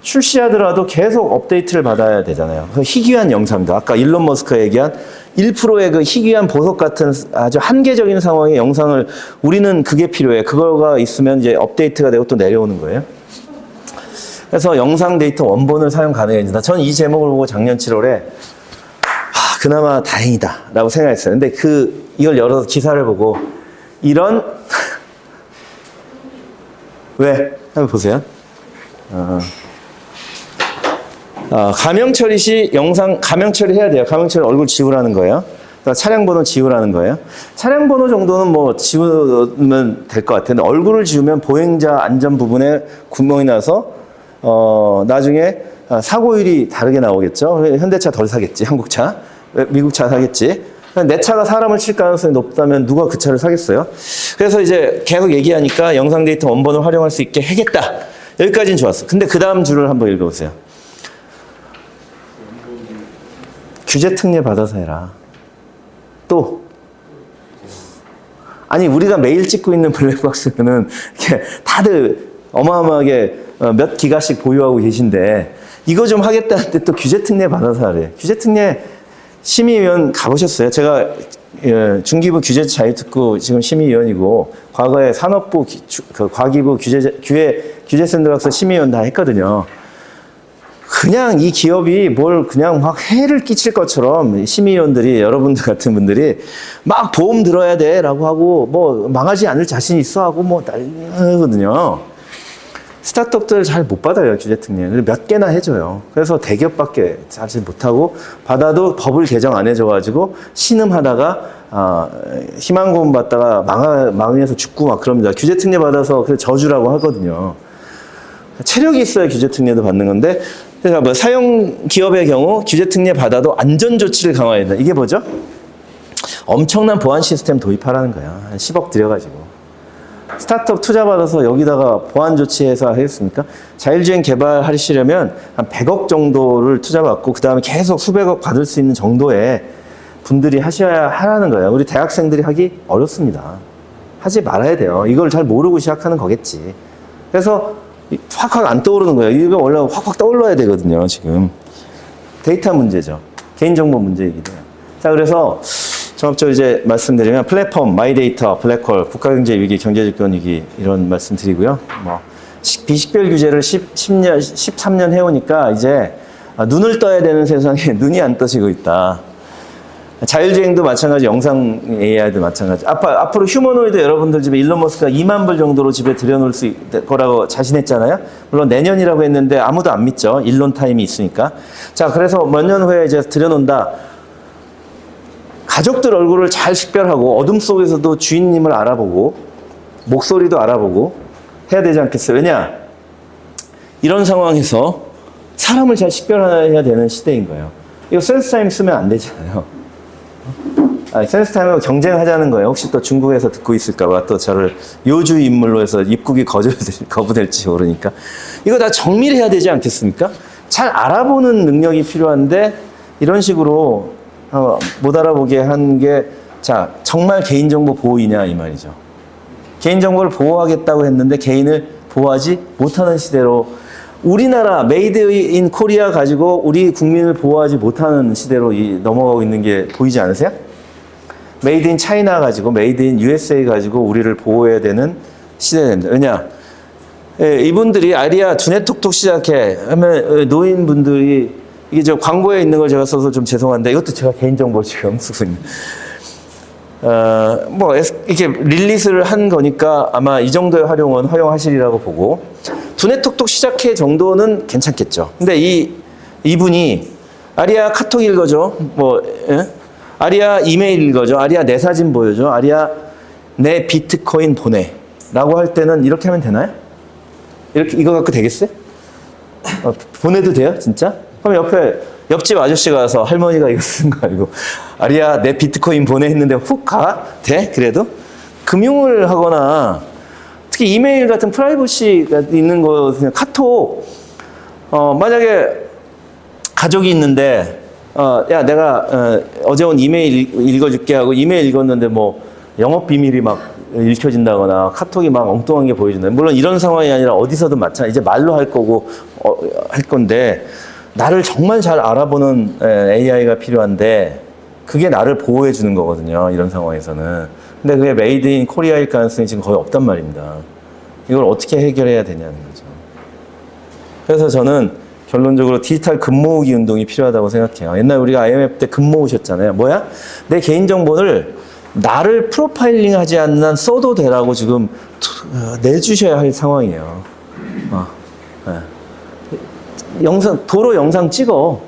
출시하더라도 계속 업데이트를 받아야 되잖아요. 그 희귀한 영상입니다. 아까 일론 머스크가 얘기한 1%의 그 희귀한 보석 같은 아주 한계적인 상황의 영상을 우리는 그게 필요해. 그거가 있으면 이제 업데이트가 되고 또 내려오는 거예요. 그래서 영상 데이터 원본을 사용 가능해진다. 저는 이 제목을 보고 작년 7월에 그나마 다행이다 라고 생각했어요. 근데 이걸 열어서 기사를 보고 이런 왜? 한번 보세요. 가명 처리 시 영상 가명 처리해야 돼요. 가명 처리 얼굴 지우라는 거예요. 그러니까 차량 번호 지우라는 거예요. 차량 번호 정도는 뭐 지우면 될 것 같은데 얼굴을 지우면 보행자 안전 부분에 구멍이 나서 나중에 사고율이 다르게 나오겠죠. 현대차 덜 사겠지. 한국차. 미국 차 사겠지. 내 차가 사람을 칠 가능성이 높다면 누가 그 차를 사겠어요? 그래서 이제 계속 얘기하니까 영상 데이터 원본을 활용할 수 있게 하겠다. 여기까지는 좋았어. 근데 그 다음 줄을 한번 읽어보세요. 규제 특례 받아서 해라. 또 아니 우리가 매일 찍고 있는 블랙박스는 다들 어마어마하게 몇 기가씩 보유하고 계신데 이거 좀 하겠다는데 또 규제 특례 받아서 하래. 규제 특례 심의위원 가보셨어요? 제가 중기부 규제 자유특구 지금 심의위원이고 과거에 산업부 과기부 규제센터학서 심의위원 다 했거든요. 그냥 이 기업이 뭘 그냥 막 해를 끼칠 것처럼 심의위원들이 여러분들 같은 분들이 막 보험 들어야 돼 라고 하고 뭐 망하지 않을 자신 있어 하고 뭐 난리거든요. 스타트업들 잘 못 받아요, 규제특례. 몇 개나 해줘요. 그래서 대기업밖에 잘 못하고 받아도 법을 개정 안 해줘가지고 신음하다가 희망고문 받다가 망해서 죽고 막 그럽니다. 규제특례 받아서 그 저주라고 하거든요. 체력이 있어야 규제특례도 받는 건데 그래서 뭐 사용 기업의 경우 규제특례 받아도 안전조치를 강화해야 된다. 이게 뭐죠? 엄청난 보안 시스템 도입하라는 거야. 한 10억 들여가지고. 스타트업 투자 받아서 여기다가 보안 조치해서 하겠습니까? 자율주행 개발하시려면 한 100억 정도를 투자 받고 그 다음에 계속 수백억 받을 수 있는 정도의 분들이 하셔야 하라는 거예요. 우리 대학생들이 하기 어렵습니다. 하지 말아야 돼요. 이걸 잘 모르고 시작하는 거겠지. 그래서 확확 안 떠오르는 거예요. 이거 원래 확확 떠올라야 되거든요, 지금. 데이터 문제죠. 개인정보 문제이기도 해요. 자, 그래서 종합적으로 이제 말씀드리면 플랫폼, 마이데이터, 블랙홀, 국가경제 위기, 경제집권 위기 이런 말씀드리고요. 뭐 비식별 규제를 10년, 13년 해오니까 이제 눈을 떠야 되는 세상에 눈이 안 떠지고 있다. 자율주행도 마찬가지, 영상 AI도 마찬가지. 앞으로 휴머노이드 여러분들 집에 일론 머스크가 2만 불 정도로 집에 들여놓을 수 있을 거라고 자신했잖아요. 물론 내년이라고 했는데 아무도 안 믿죠. 일론 타임이 있으니까. 자, 그래서 몇 년 후에 이제 들여놓는다. 가족들 얼굴을 잘 식별하고 어둠 속에서도 주인님을 알아보고 목소리도 알아보고 해야 되지 않겠어요? 왜냐? 이런 상황에서 사람을 잘 식별해야 되는 시대인 거예요. 이거 센스타임 쓰면 안 되잖아요. 센스타임하고 경쟁하자는 거예요. 혹시 또 중국에서 듣고 있을까봐 또 저를 요주 인물로 해서 입국이 거부될지 모르니까. 이거 다 정밀히 해야 되지 않겠습니까? 잘 알아보는 능력이 필요한데 이런 식으로 못 알아보게 한 게, 자, 정말 개인정보 보호이냐, 이 말이죠. 개인정보를 보호하겠다고 했는데 개인을 보호하지 못하는 시대로 우리나라 메이드 인 코리아 가지고 우리 국민을 보호하지 못하는 시대로 넘어가고 있는 게 보이지 않으세요? 메이드 인 차이나 가지고 메이드 인 USA 가지고 우리를 보호해야 되는 시대가 됩니다. 왜냐? 예, 이분들이 아리아 두뇌 톡톡 시작해 하면 노인분들이 이게 저 광고에 있는 걸 제가 써서 좀 죄송한데 이것도 제가 개인정보 지금 쓰고 있는 뭐 이렇게 릴리스를 한 거니까 아마 이 정도의 활용은 허용하시리라고 보고 두뇌 톡톡 시작해 정도는 괜찮겠죠. 근데 이분이 아리아 카톡 읽어줘, 뭐 예? 아리아 이메일 읽어줘, 아리아 내 사진 보여줘, 아리아 내 비트코인 보내라고 할 때는 이렇게 하면 되나요? 이렇게 이거 갖고 되겠어요? 보내도 돼요, 진짜? 그럼 옆집 아저씨가 와서 할머니가 이거 쓴 거 알고 아리아 내 비트코인 보내 했는데 훅 가? 돼? 그래도? 금융을 하거나 특히 이메일 같은 프라이버시가 있는 거 카톡 만약에 가족이 있는데 야 내가 어제 온 이메일 읽어줄게 하고 이메일 읽었는데 뭐 영업 비밀이 막 읽혀진다거나 카톡이 막 엉뚱한 게 보여준다. 물론 이런 상황이 아니라 어디서든 마찬가지. 이제 말로 할 거고 할 건데 나를 정말 잘 알아보는 AI가 필요한데 그게 나를 보호해 주는 거거든요. 이런 상황에서는. 근데 그게 메이드 인 코리아일 가능성이 지금 거의 없단 말입니다. 이걸 어떻게 해결해야 되냐는 거죠. 그래서 저는 결론적으로 디지털 금모으기 운동이 필요하다고 생각해요. 옛날 우리가 IMF 때 금모으셨잖아요. 뭐야? 내 개인정보를 나를 프로파일링 하지 않는 한 써도 되라고 지금 내주셔야 할 상황이에요. 네. 도로 영상 찍어.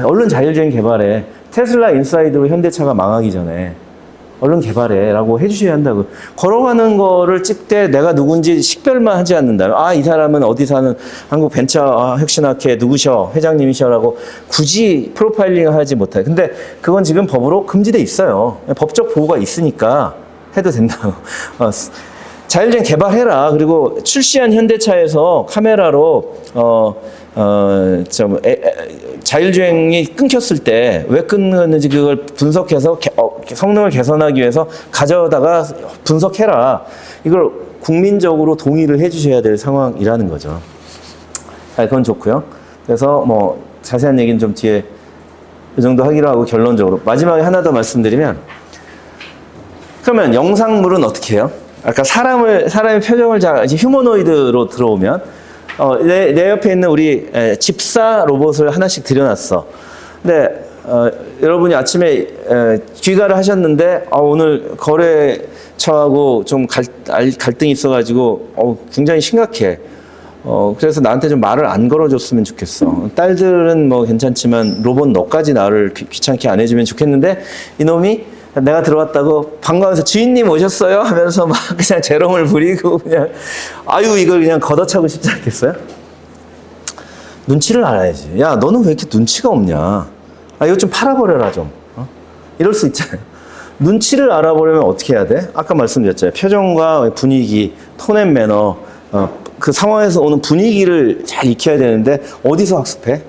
얼른 자율주행 개발해. 테슬라 인사이드로 현대차가 망하기 전에 얼른 개발해 라고 해주셔야 한다고. 걸어가는 거를 찍 때 내가 누군지 식별만 하지 않는다. 이 사람은 어디 사는 한국 벤처 혁신학회 누구셔? 회장님이셔라고 굳이 프로파일링을 하지 못해. 근데 그건 지금 법으로 금지돼 있어요. 법적 보호가 있으니까 해도 된다고. 자율주행 개발해라. 그리고 출시한 현대차에서 카메라로 자율주행이 끊겼을 때 왜 끊겼는지 그걸 분석해서 성능을 개선하기 위해서 가져다가 분석해라. 이걸 국민적으로 동의를 해주셔야 될 상황이라는 거죠. 그건 좋고요. 그래서 뭐 자세한 얘기는 좀 뒤에 이 정도 하기로 하고 결론적으로 마지막에 하나 더 말씀드리면 그러면 영상물은 어떻게 해요? 아까 사람의 표정을 휴머노이드로 들어오면 내 옆에 있는 우리 집사 로봇을 하나씩 들여놨어. 근데 여러분이 아침에 귀가를 하셨는데 오늘 거래처하고 좀 갈등이 있어가지고 굉장히 심각해. 그래서 나한테 좀 말을 안 걸어줬으면 좋겠어. 딸들은 뭐 괜찮지만 로봇 너까지 나를 귀찮게 안 해주면 좋겠는데 이놈이 내가 들어왔다고 반가워서 주인님 오셨어요? 하면서 막 그냥 재롱을 부리고 그냥 이걸 그냥 걷어차고 싶지 않겠어요? 눈치를 알아야지. 야, 너는 왜 이렇게 눈치가 없냐? 이거 좀 팔아버려라 좀. 이럴 수 있잖아요. 눈치를 알아보려면 어떻게 해야 돼? 아까 말씀드렸잖아요. 표정과 분위기, 톤 앤 매너, 그 상황에서 오는 분위기를 잘 익혀야 되는데 어디서 학습해?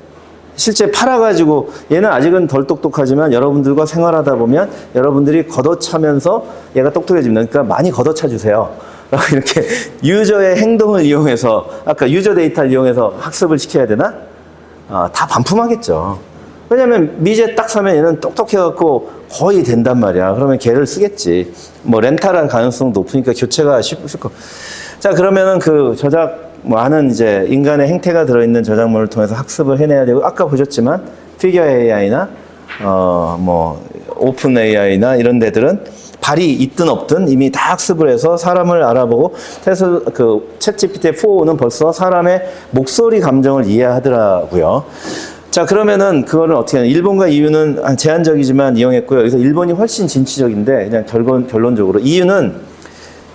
실제 팔아가지고 얘는 아직은 덜 똑똑하지만 여러분들과 생활하다 보면 여러분들이 걷어차면서 얘가 똑똑해집니다. 그러니까 많이 걷어차 주세요. 이렇게 유저의 행동을 이용해서 아까 유저 데이터를 이용해서 학습을 시켜야 되나? 다 반품하겠죠. 왜냐면 미제 딱 사면 얘는 똑똑해갖고 거의 된단 말이야. 그러면 걔를 쓰겠지. 뭐 렌탈할 가능성 높으니까 교체가 쉽을 거. 자, 그러면은 그 많은 이제 인간의 행태가 들어있는 저작물을 통해서 학습을 해내야 되고, 아까 보셨지만 피겨 AI나 뭐 오픈 AI나 이런 데들은 발이 있든 없든 이미 다 학습을 해서 사람을 알아보고, 그래서 그 챗GPT-4는 벌써 사람의 목소리 감정을 이해하더라고요. 자, 그러면은 그거를 어떻게 하냐. 일본과 EU는 제한적이지만 이용했고요. 여기서 일본이 훨씬 진취적인데, 그냥 결론적으로 EU는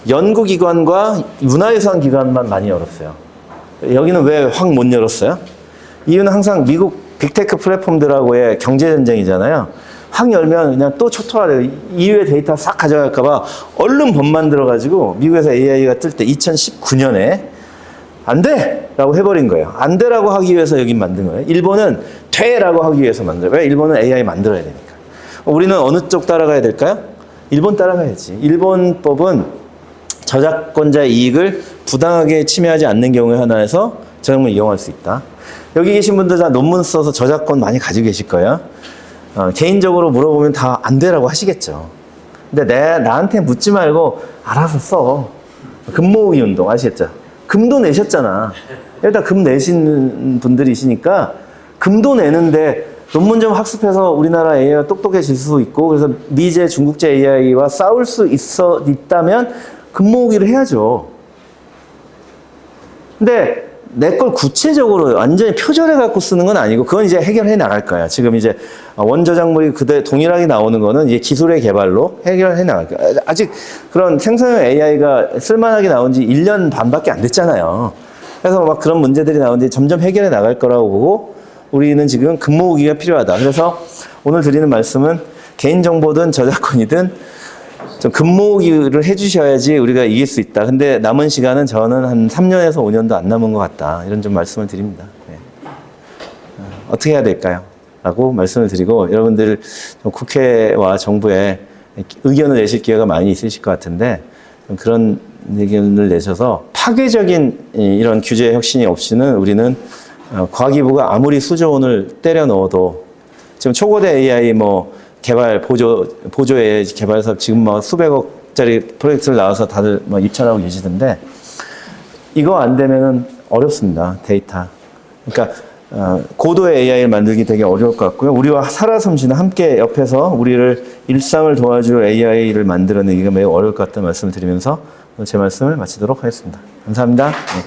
연구기관과 문화유산 기관만 많이 열었어요. 여기는 왜 확 못 열었어요? 이유는 항상 미국 빅테크 플랫폼들하고의 경제전쟁이잖아요. 확 열면 그냥 또 초토화돼요. EU의 데이터 싹 가져갈까봐 얼른 법 만들어가지고 미국에서 AI가 뜰 때 2019년에 안 돼! 라고 해버린 거예요. 안 돼라고 하기 위해서 여긴 만든 거예요. 일본은 돼라고 하기 위해서 만들어요. 왜? 일본은 AI 만들어야 되니까. 우리는 어느 쪽 따라가야 될까요? 일본 따라가야지. 일본 법은 저작권자의 이익을 부당하게 침해하지 않는 경우에 하나에서 저작물 이용할 수 있다. 여기 계신 분들 다 논문 써서 저작권 많이 가지고 계실 거예요. 개인적으로 물어보면 다 안 되라고 하시겠죠. 근데 나한테 묻지 말고 알아서 써. 금 모으기 운동 아시겠죠? 금도 내셨잖아. 일단 금 내신 분들이시니까 금도 내는데 논문 좀 학습해서 우리나라 AI가 똑똑해질 수 있고 그래서 미제 중국제 AI와 싸울 수 있다면 금 모으기를 해야죠. 근데 내 걸 구체적으로 완전히 표절해 갖고 쓰는 건 아니고 그건 이제 해결해 나갈 거야. 지금 이제 원저작물이 그대 동일하게 나오는 거는 이제 기술의 개발로 해결해 나갈 거야. 아직 그런 생성형 AI가 쓸만하게 나온 지 1년 반밖에 안 됐잖아요. 그래서 막 그런 문제들이 나오는데 점점 해결해 나갈 거라고 보고 우리는 지금 금 모으기가 필요하다. 그래서 오늘 드리는 말씀은 개인정보든 저작권이든 좀 금 모으기를 해주셔야지 우리가 이길 수 있다. 근데 남은 시간은 저는 한 3년에서 5년도 안 남은 것 같다. 이런 좀 말씀을 드립니다. 네. 어떻게 해야 될까요? 라고 말씀을 드리고 여러분들 국회와 정부에 의견을 내실 기회가 많이 있으실 것 같은데 그런 의견을 내셔서 파괴적인 이런 규제 혁신이 없이는 우리는 과기부가 아무리 수조 원을 때려 넣어도 지금 초거대 AI 개발 보조 AI 개발 사업 지금 수백억짜리 프로젝트를 나와서 다들 입찰하고 계시던데 이거 안 되면은 어렵습니다. 데이터. 그러니까 고도의 AI를 만들기 되게 어려울 것 같고요. 우리와 살아 숨쉬는 함께 옆에서 우리를 일상을 도와줄 AI를 만들어내기가 매우 어려울 것 같다는 말씀을 드리면서 제 말씀을 마치도록 하겠습니다. 감사합니다. 네.